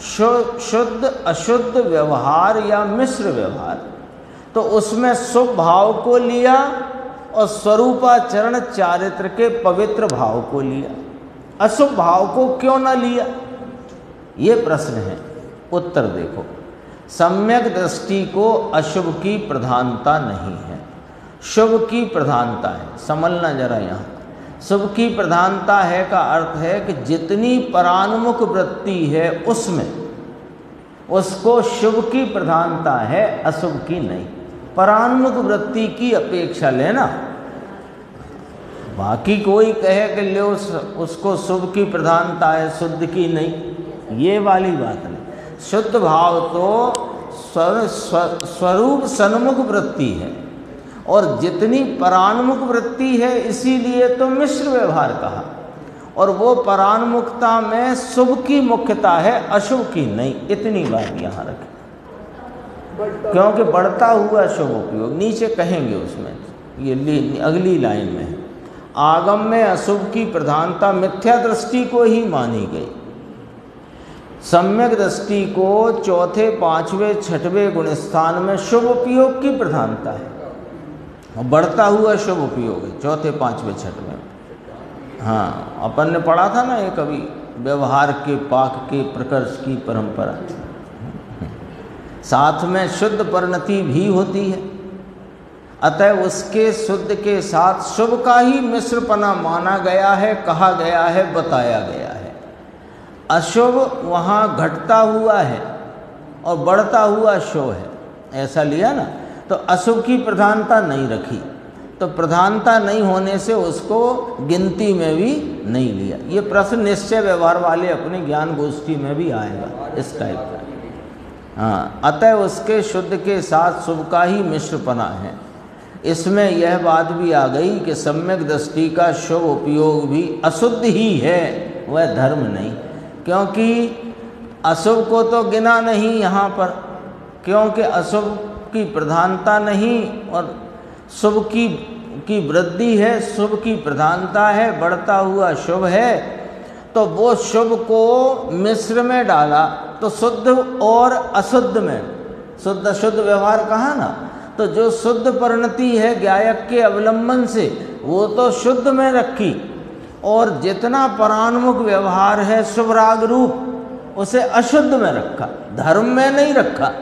शुद्ध अशुद्ध व्यवहार या मिश्र व्यवहार, तो उसमें शुभ भाव को लिया और स्वरूपाचरण चारित्र के पवित्र भाव को लिया। अशुभ भाव को क्यों न लिया, ये प्रश्न है। उत्तर देखो, सम्यक दृष्टि को अशुभ की प्रधानता नहीं है, शुभ की प्रधानता है। समझना जरा यहाँ, शुभ की प्रधानता है का अर्थ है कि जितनी परान्मुख वृत्ति है उसमें उसको शुभ की प्रधानता है, अशुभ की नहीं। परान्मुख वृत्ति की अपेक्षा लेना, बाकी कोई कहे कि ले उसको शुभ की प्रधानता है, शुद्ध की नहीं, ये वाली बात नहीं। शुद्ध भाव तो स्वरूप सन्मुख वृत्ति है, और जितनी परान्मुख वृत्ति है इसीलिए तो मिश्र व्यवहार कहा। और वो परान्मुखता में शुभ की मुख्यता है, अशुभ की नहीं। इतनी बात यहाँ रखें, क्योंकि बढ़ता हुआ शुभ उपयोग नीचे कहेंगे उसमें, ये अगली लाइन में है। आगम में अशुभ की प्रधानता मिथ्या दृष्टि को ही मानी गई, सम्यक दृष्टि को चौथे पांचवें छठवें गुण स्थान में शुभ उपयोग की प्रधानता है, और बढ़ता हुआ शुभ उपयोग है चौथे पांचवें छठवें। हाँ, अपन ने पढ़ा था ना ये कभी, व्यवहार के पाक के प्रकर्ष की परंपरा। साथ में शुद्ध परिणति भी होती है, अतः उसके शुद्ध के साथ शुभ का ही मिश्रपना माना गया है, कहा गया है, बताया गया है। अशुभ वहाँ घटता हुआ है और बढ़ता हुआ शुभ है, ऐसा लिया ना। तो अशुभ की प्रधानता नहीं रखी, तो प्रधानता नहीं होने से उसको गिनती में भी नहीं लिया। ये प्रश्न निश्चय व्यवहार वाले अपने ज्ञान गोष्ठी में भी आएगा इस टाइप का। हाँ, अतः उसके शुद्ध के साथ शुभ का ही मिश्रपना है। इसमें यह बात भी आ गई कि सम्यक दृष्टि का शुभ उपयोग भी अशुद्ध ही है, वह धर्म नहीं। क्योंकि अशुभ को तो गिना नहीं यहाँ पर, क्योंकि अशुभ की प्रधानता नहीं और शुभ की वृद्धि है, शुभ की प्रधानता है, बढ़ता हुआ शुभ है। तो वो शुभ को मिश्र में डाला तो शुद्ध और अशुद्ध में, शुद्ध अशुद्ध व्यवहार कहा ना, तो जो शुद्ध परिणति है गायक के अवलंबन से वो तो शुद्ध में रखी, और जितना परान्मुख व्यवहार है शुभ राग रूप उसे अशुद्ध में रखा, धर्म में नहीं रखा।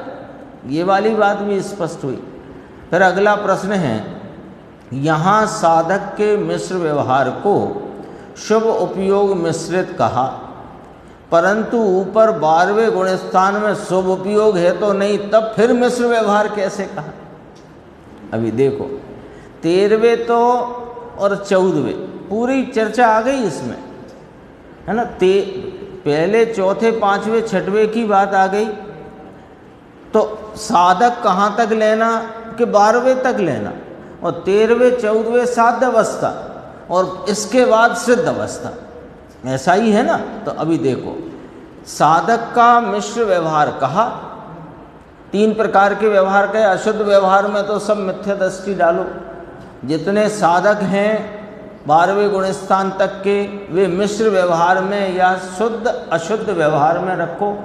ये वाली बात भी स्पष्ट हुई। फिर अगला प्रश्न है, यहाँ साधक के मिश्र व्यवहार को शुभ उपयोग मिश्रित कहा, परंतु ऊपर 12वें गुण स्थान में शुभ उपयोग है तो नहीं, तब फिर मिश्र व्यवहार कैसे कहा? अभी देखो 13वें तो और 14वें पूरी चर्चा आ गई इसमें, है ना। पहले चौथे पांचवें छठवें की बात आ गई, तो साधक कहाँ तक लेना कि 12वें तक लेना, और 13वें 14वें साध्य अवस्था, और इसके बाद सिद्ध अवस्था, ऐसा ही है ना। तो अभी देखो, साधक का मिश्र व्यवहार कहा, 3 प्रकार के व्यवहार कहे। अशुद्ध व्यवहार में तो सब मिथ्या दृष्टि डालो, जितने साधक हैं 12वें गुण स्थान तक के वे मिश्र व्यवहार में या शुद्ध अशुद्ध व्यवहार में रखो,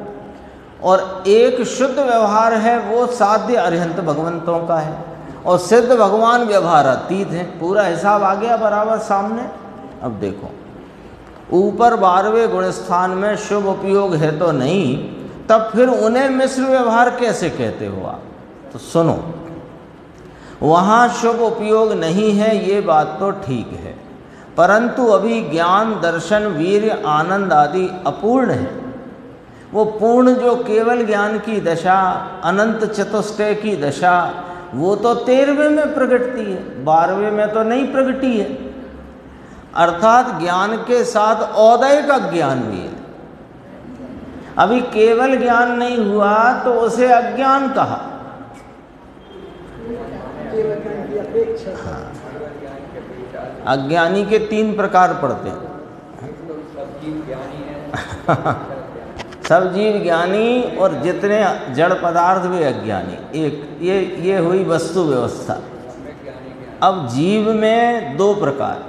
और एक शुद्ध व्यवहार है वो साध्य अरिहंत भगवंतों का है, और सिद्ध भगवान व्यवहार अतीत हैं। पूरा हिसाब आ गया बराबर सामने। अब देखो, ऊपर 12वें गुण स्थान में शुभ उपयोग है तो नहीं, तब फिर उन्हें मिश्र व्यवहार कैसे कहते हो आप? तो सुनो, वहाँ शुभ उपयोग नहीं है ये बात तो ठीक है, परंतु अभी ज्ञान दर्शन वीर्य आनंद आदि अपूर्ण है। वो पूर्ण जो केवल ज्ञान की दशा, अनंत चतुष्टय की दशा, वो तो 13वें में प्रगटती है, 12वें में तो नहीं प्रगटी है। अर्थात ज्ञान के साथ औदय का ज्ञान भी है। अभी केवल ज्ञान नहीं हुआ तो उसे अज्ञान कहा। हाँ, अज्ञानी के 3 प्रकार पड़ते हैं। सब जीव ज्ञानी और जितने जड़ पदार्थ वे अज्ञानी। एक ये हुई वस्तु व्यवस्था। अब जीव में 2 प्रकार,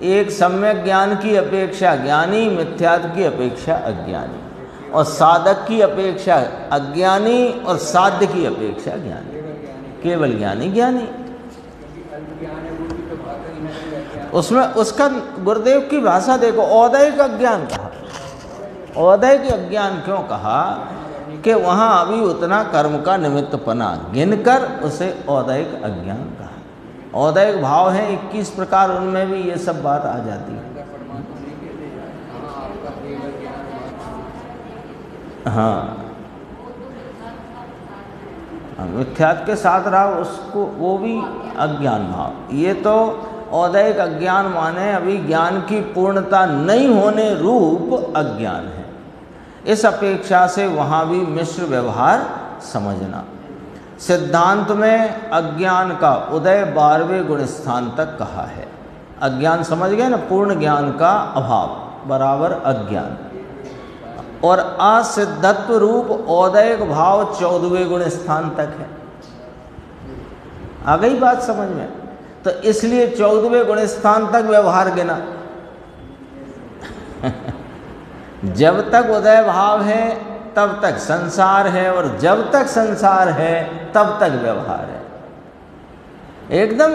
एक सम्यक ज्ञान की अपेक्षा ज्ञानी, मिथ्यात्व की अपेक्षा अज्ञानी, और साधक की अपेक्षा अज्ञानी और साध्य की अपेक्षा ज्ञानी। केवल ज्ञानी ज्ञानी। उसमें उसका गुरुदेव की भाषा देखो, औदैहिक अज्ञान कहा। औदैहिक अज्ञान क्यों कहा? कि वहाँ अभी उतना कर्म का निमित्तपना गिनकर उसे औदैहिक अज्ञान कहा। औदैहिक भाव है 21 प्रकार, उनमें भी ये सब बात आ जाती है। हाँ, मिथ्यात्व के साथ रहा उसको, वो भी अज्ञान भाव। ये तो औदैहिक अज्ञान माने अभी ज्ञान की पूर्णता नहीं होने रूप अज्ञान है। इस अपेक्षा से वहाँ भी मिश्र व्यवहार समझना। सिद्धांत में अज्ञान का उदय 12वें गुण स्थान तक कहा है। अज्ञान समझ गए ना, पूर्ण ज्ञान का अभाव बराबर अज्ञान, और असिद्धत्व रूप औदैहिक भाव 14वें गुण स्थान तक है। आ गई बात समझ में? तो इसलिए 14वें गुण स्थान तक व्यवहार गिना। जब तक उदय भाव है तब तक संसार है, और जब तक संसार है तब तक व्यवहार है। एकदम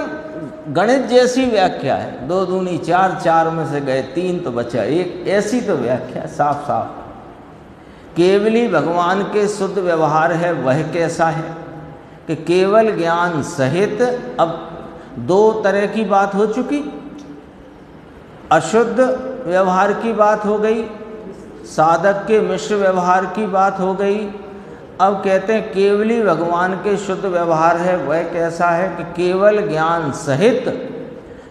गणित जैसी व्याख्या है। 2 दूनी 4, 4 में से गए 3 तो बचा 1, ऐसी तो व्याख्या साफ साफ। केवली भगवान के शुद्ध व्यवहार है। वह कैसा है कि केवल ज्ञान सहित, अब 2 तरह की बात हो चुकी। अशुद्ध व्यवहार की बात हो गई, साधक के मिश्र व्यवहार की बात हो गई। अब कहते हैं केवली भगवान के शुद्ध व्यवहार है। वह कैसा है कि केवल ज्ञान सहित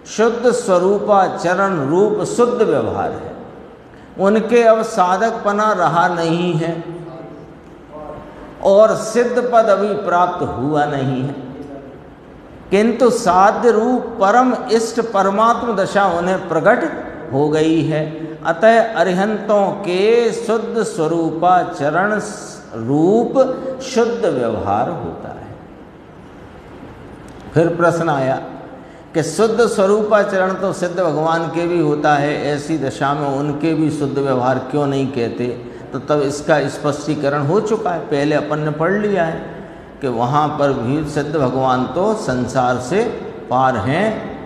शुद्ध स्वरूपाचरण रूप शुद्ध व्यवहार है। उनके अब साधकपना रहा नहीं है, और सिद्ध पद अभी प्राप्त हुआ नहीं है, किंतु साध्य रूप परम इष्ट परमात्म दशा उन्हें प्रकट हो गई है। अतः अरिहंतों के शुद्ध स्वरूपाचरण रूप शुद्ध व्यवहार होता है। फिर प्रश्न आया कि शुद्ध स्वरूपाचरण तो सिद्ध भगवान के भी होता है, ऐसी दशा में उनके भी शुद्ध व्यवहार क्यों नहीं कहते? तो तब इसका स्पष्टीकरण हो चुका है, पहले अपन ने पढ़ लिया है कि वहाँ पर भी सिद्ध भगवान तो संसार से पार हैं।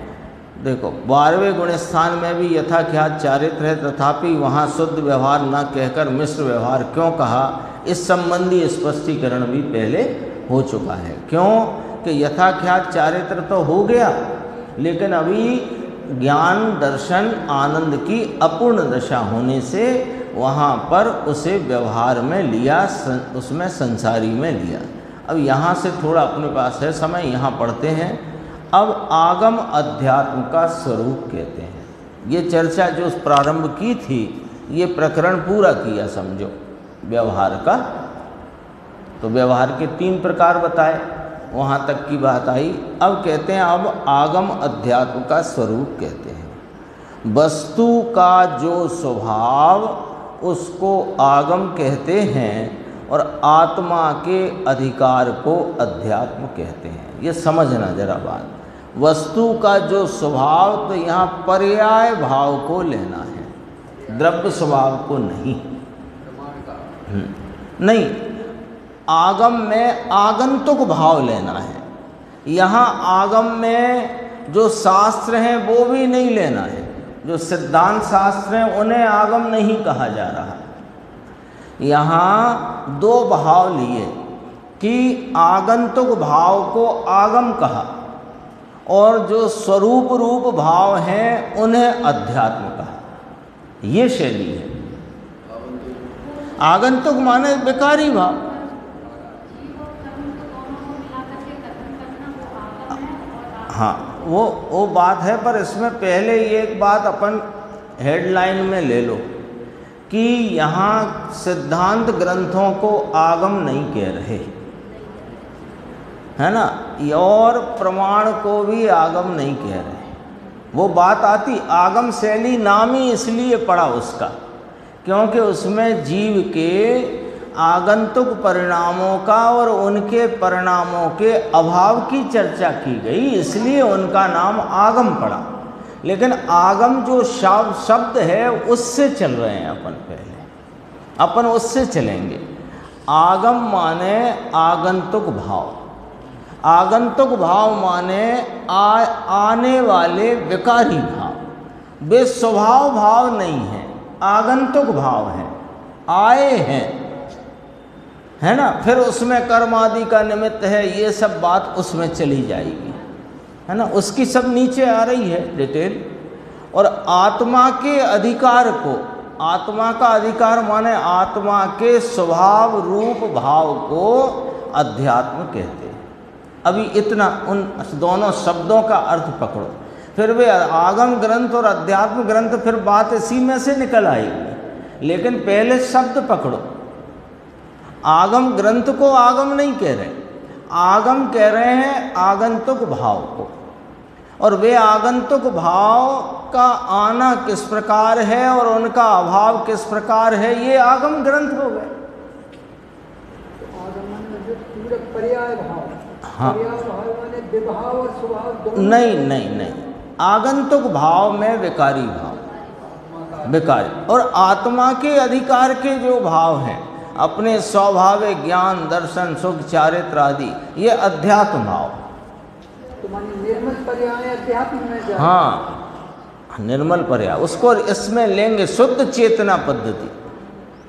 देखो 12वें गुण स्थान में भी यथाख्यात चारित्र है, तथापि वहाँ शुद्ध व्यवहार न कहकर मिश्र व्यवहार क्यों कहा? इस संबंधी स्पष्टीकरण भी पहले हो चुका है। क्यों कि यथाख्यात चारित्र तो हो गया, लेकिन अभी ज्ञान दर्शन आनंद की अपूर्ण दशा होने से वहाँ पर उसे व्यवहार में लिया, उसमें संसारी में लिया। अब यहाँ से थोड़ा अपने पास है समय, यहाँ पढ़ते हैं। अब आगम अध्यात्म का स्वरूप कहते हैं। ये चर्चा जो प्रारंभ की थी, ये प्रकरण पूरा किया समझो व्यवहार का। तो व्यवहार के 3 प्रकार बताए, वहाँ तक की बात आई। अब कहते हैं अब आगम अध्यात्म का स्वरूप कहते हैं। वस्तु का जो स्वभाव उसको आगम कहते हैं, और आत्मा के अधिकार को अध्यात्म कहते हैं। ये समझना जरा बात। वस्तु का जो स्वभाव, तो यहाँ पर्याय भाव को लेना है, द्रव्य स्वभाव को नहीं। नहीं, आगम में आगंतुक भाव लेना है। यहाँ आगम में जो शास्त्र हैं वो भी नहीं लेना है। जो सिद्धांत शास्त्र हैं उन्हें आगम नहीं कहा जा रहा। यहाँ 2 भाव लिए कि आगंतुक भाव को आगम कहा, और जो स्वरूप रूप भाव हैं उन्हें अध्यात्म कहा। ये शैली है। आगंतुक माने विकारी भाव। हाँ, वो बात है, पर इसमें पहले ये एक बात अपन हेडलाइन में ले लो कि यहाँ सिद्धांत ग्रंथों को आगम नहीं कह रहे, है ना, और प्रमाण को भी आगम नहीं कह रहे। वो बात आती, आगम शैली नाम ही इसलिए पड़ा उसका क्योंकि उसमें जीव के आगंतुक परिणामों का और उनके परिणामों के अभाव की चर्चा की गई, इसलिए उनका नाम आगम पड़ा। लेकिन आगम जो शब्द है उससे चल रहे हैं अपन, पहले अपन उससे चलेंगे। आगम माने आगंतुक भाव, आगंतुक भाव माने आने वाले विकारी भाव, वे स्वभाव भाव नहीं है, आगंतुक भाव है, आए हैं, है ना। फिर उसमें कर्म आदि का निमित्त है, ये सब बात उसमें चली जाएगी, है ना, उसकी सब नीचे आ रही है डिटेल। और आत्मा के अधिकार को, आत्मा का अधिकार माने आत्मा के स्वभाव रूप भाव को अध्यात्म कहते हैं। अभी इतना उन दोनों शब्दों का अर्थ पकड़ो, फिर वे आगम ग्रंथ और अध्यात्म ग्रंथ, फिर बात इसी में से निकल आएगी। लेकिन पहले शब्द पकड़ो। आगम ग्रंथ को आगम नहीं कह रहे, आगम कह रहे हैं आगंतुक भाव को। और वे आगंतुक भाव का आना किस प्रकार है और उनका अभाव किस प्रकार है, ये आगम ग्रंथ हो गए। तो आगमन में जो पूरक पर्याय भाव, हाँ, पर्याय भाव माने विभाव और स्वभाव दोनों। नहीं नहीं नहीं, आगंतुक भाव में विकारी भाव, विकारी, और आत्मा के अधिकार के जो भाव हैं, अपने स्वाभाविक ज्ञान दर्शन सुख चारित्र आदि, ये अध्यात्म भाव। तो माने निर्मल पर्याय अध्यात्म में जाए। हाँ, निर्मल पर्याय, उसको इसमें लेंगे शुद्ध चेतना पद्धति,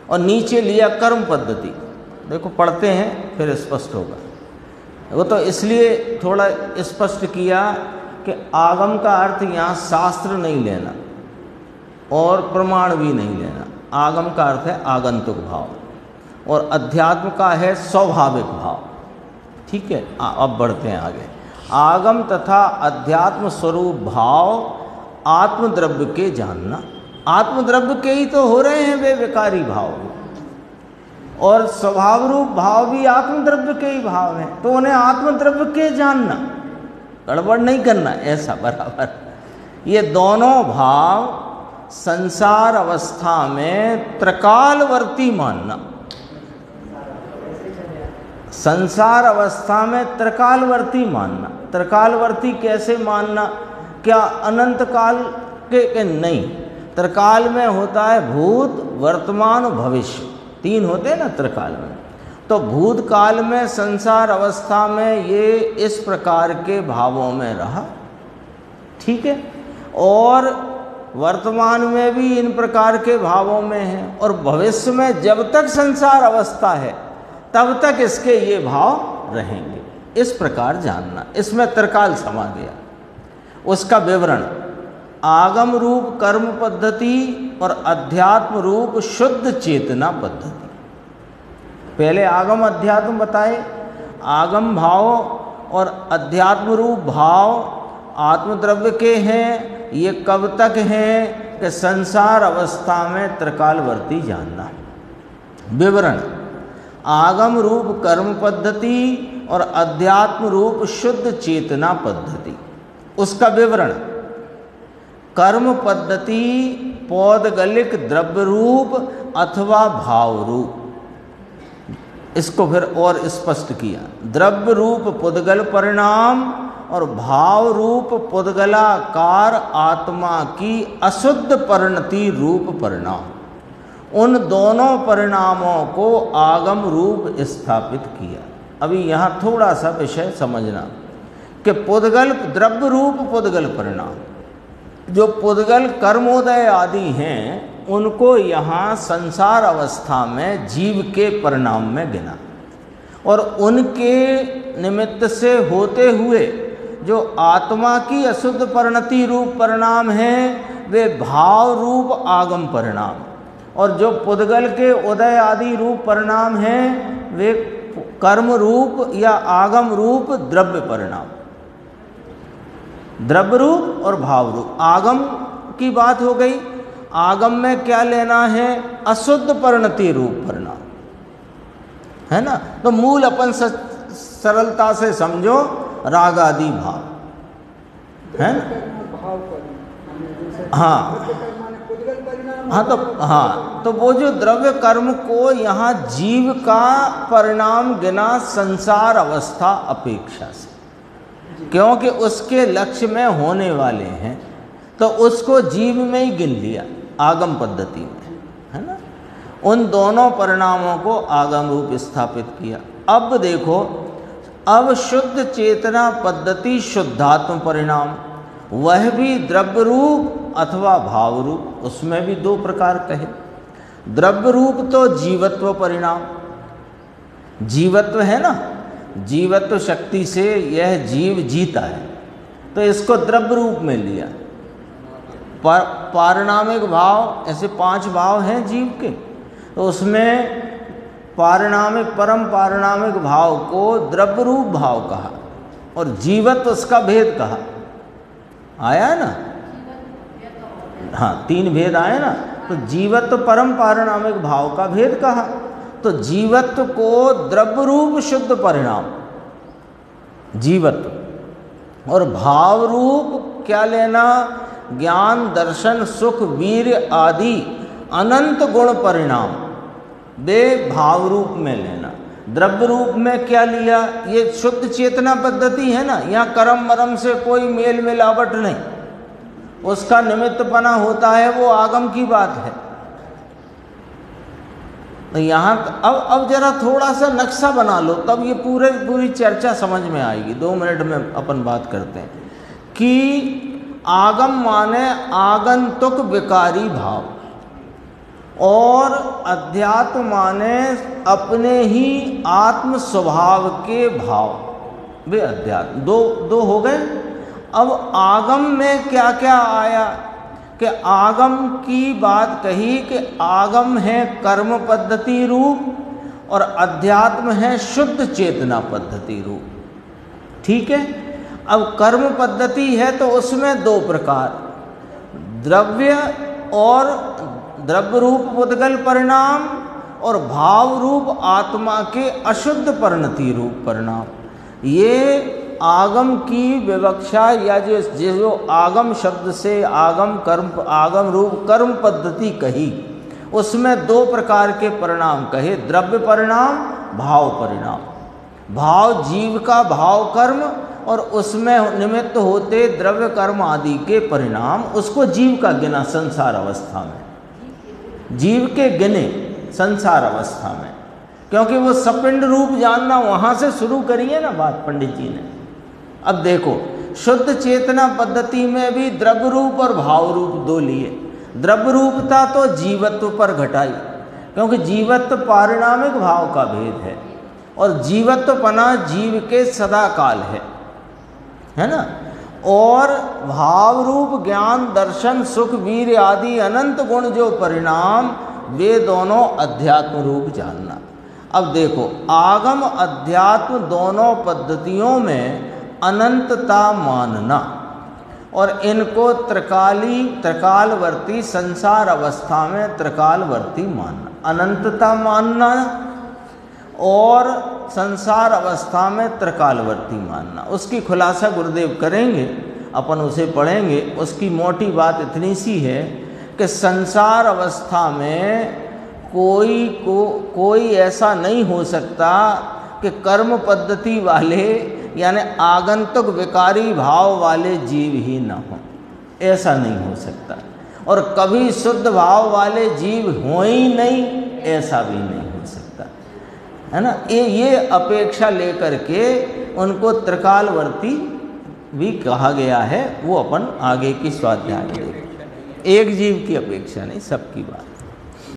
और नीचे लिया कर्म पद्धति। देखो पढ़ते हैं फिर स्पष्ट होगा। वो तो इसलिए थोड़ा स्पष्ट किया कि आगम का अर्थ यहाँ शास्त्र नहीं लेना और प्रमाण भी नहीं लेना। आगम का अर्थ है आगंतुक भाव, और अध्यात्म का है स्वाभाविक भाव। ठीक है, अब बढ़ते हैं आगे। आगम तथा अध्यात्म स्वरूप भाव आत्मद्रव्य के जानना, आत्मद्रव्य के ही तो हो रहे हैं वे विकारी भाव, और स्वभाव रूप भाव भी आत्मद्रव्य के ही भाव हैं, तो उन्हें आत्मद्रव्य के जानना, गड़बड़ नहीं करना ऐसा बराबर। ये दोनों भाव संसार अवस्था में त्रिकालवर्ती मानना, संसार अवस्था में त्रिकालवर्ती मानना। त्रिकालवर्ती कैसे मानना? क्या अनंत काल के नहीं, त्रिकाल में होता है भूत वर्तमान भविष्य, तीन होते हैं ना त्रिकाल में। तो भूतकाल में संसार अवस्था में ये इस प्रकार के भावों में रहा, ठीक है, और वर्तमान में भी इन प्रकार के भावों में है, और भविष्य में जब तक संसार अवस्था है तब तक इसके ये भाव रहेंगे। इस प्रकार जानना, इसमें त्रिकाल समा गया। उसका विवरण आगम रूप कर्म पद्धति और अध्यात्म रूप शुद्ध चेतना पद्धति। पहले आगम अध्यात्म बताए। आगम भाव और अध्यात्म रूप भाव आत्मद्रव्य के हैं। ये कब तक हैं कि संसार अवस्था में त्रिकालवर्ती जानना। विवरण आगम रूप कर्म पद्धति और अध्यात्म रूप शुद्ध चेतना पद्धति। उसका विवरण कर्म पद्धति पौदगलिक द्रव्य रूप अथवा भाव रूप। इसको फिर और स्पष्ट किया। द्रव्य रूप पुद्गल परिणाम और भाव रूप पुद्गलाकार आत्मा की अशुद्ध परिणति रूप परिणाम, उन दोनों परिणामों को आगम रूप स्थापित किया। अभी यहाँ थोड़ा सा विषय समझना कि पुद्गल द्रव्य रूप पुद्गल परिणाम, जो पुद्गल कर्मोदय आदि हैं उनको यहाँ संसार अवस्था में जीव के परिणाम में गिना, और उनके निमित्त से होते हुए जो आत्मा की अशुद्ध परिणति रूप परिणाम हैं वे भाव रूप आगम परिणाम, और जो पुद्गल के उदय आदि रूप परिणाम हैं वे कर्म रूप या आगम रूप द्रव्य परिणाम। द्रव्य रूप और भाव रूप। आगम की बात हो गई। आगम में क्या लेना है? अशुद्ध परिणति रूप परिणाम, है ना। तो मूल अपन सरलता से समझो राग आदि भाव, है ना। हाँ हाँ, तो वो जो द्रव्य कर्म को यहाँ जीव का परिणाम गिना संसार अवस्था अपेक्षा से, क्योंकि उसके लक्ष्य में होने वाले हैं। तो तो उसको जीव में ही गिन लिया आगम पद्धति में, है ना। उन दोनों परिणामों को आगम रूप स्थापित किया। अब देखो, अब शुद्ध चेतना पद्धति शुद्धात्म परिणाम, वह भी द्रव्य रूप अथवा भाव रूप, उसमें भी दो प्रकार कहे। द्रव्य रूप तो जीवत्व परिणाम, जीवत्व है ना, जीवत्व शक्ति से यह जीव जीता है, तो इसको द्रव्य रूप में लिया। पारिणामिक भाव, ऐसे 5 भाव हैं जीव के, तो उसमें पारिणामिक परम पारिणामिक भाव को द्रव्य रूप भाव कहा और जीवत्व उसका भेद कहा। आया है ना, हाँ 3 भेद आए ना। तो जीवत्व परम पारिणामिक भाव का भेद कहा, तो जीवत्व को द्रव्य रूप शुद्ध परिणाम जीवत्व, और भाव रूप क्या लेना, ज्ञान दर्शन सुख वीर आदि अनंत गुण परिणाम, वे भाव रूप में लेना। द्रव्य रूप में क्या लिया, ये शुद्ध चेतना पद्धति है ना, यहाँ कर्म मरम से कोई मेल मिलावट नहीं, उसका निमित्तपना होता है, वो आगम की बात है। तो यहाँ अब जरा थोड़ा सा नक्शा बना लो, तब ये पूरी चर्चा समझ में आएगी। 2 मिनट में अपन बात करते हैं कि आगम माने आगंतुक विकारी भाव, और अध्यात्म माने अपने ही आत्म स्वभाव के भाव, वे अध्यात्म। दो हो गए। अब आगम में क्या क्या आया कि आगम की बात कही कि आगम है कर्म पद्धति रूप और अध्यात्म है शुद्ध चेतना पद्धति रूप। ठीक है। अब कर्म पद्धति है तो उसमें 2 प्रकार, द्रव्य और द्रव्य रूप पुद्गल परिणाम और भाव रूप आत्मा के अशुद्ध परिणति रूप परिणाम। ये आगम की विवक्षा, या जो आगम शब्द से आगम कर्म, आगम रूप कर्म पद्धति कही, उसमें 2 प्रकार के परिणाम कहे, द्रव्य परिणाम भाव परिणाम। भाव जीव का भाव कर्म और उसमें निमित्त होते द्रव्य कर्म आदि के परिणाम, उसको जीव का गिना संसार अवस्था में, जीव के गिने संसार अवस्था में, क्योंकि वो सपिंड रूप जानना वहाँ से शुरू करिए ना बात पंडित जी ने। अब देखो, शुद्ध चेतना पद्धति में भी द्रव्य रूप और भाव रूप 2 लिए। द्रव्य रूपता तो जीवत्व पर घटाई, क्योंकि जीवत्व पारिणामिक भाव का भेद है और जीवत्वपना जीव के सदा काल है ना। और भाव रूप ज्ञान दर्शन सुख वीर आदि अनंत गुण जो परिणाम, वे दोनों अध्यात्म रूप जानना। अब देखो, आगम अध्यात्म दोनों पद्धतियों में अनंतता मानना और इनको त्रिकालवर्ती संसार अवस्था में त्रिकालवर्ती मानना, अनंतता मानना और संसार अवस्था में त्रिकालवर्ती मानना। उसकी खुलासा गुरुदेव करेंगे, अपन उसे पढ़ेंगे। उसकी मोटी बात इतनी सी है कि संसार अवस्था में कोई ऐसा नहीं हो सकता कि कर्म पद्धति वाले यानी आगंतुक विकारी भाव वाले जीव ही न हो, ऐसा नहीं हो सकता। और कभी शुद्ध भाव वाले जीव हो ही नहीं, ऐसा भी नहीं हो सकता, है ना। ये अपेक्षा लेकर के उनको त्रिकालवर्ती भी कहा गया है। वो अपन आगे की स्वाध्याय में देखेंगे। एक जीव की अपेक्षा नहीं, सबकी बात।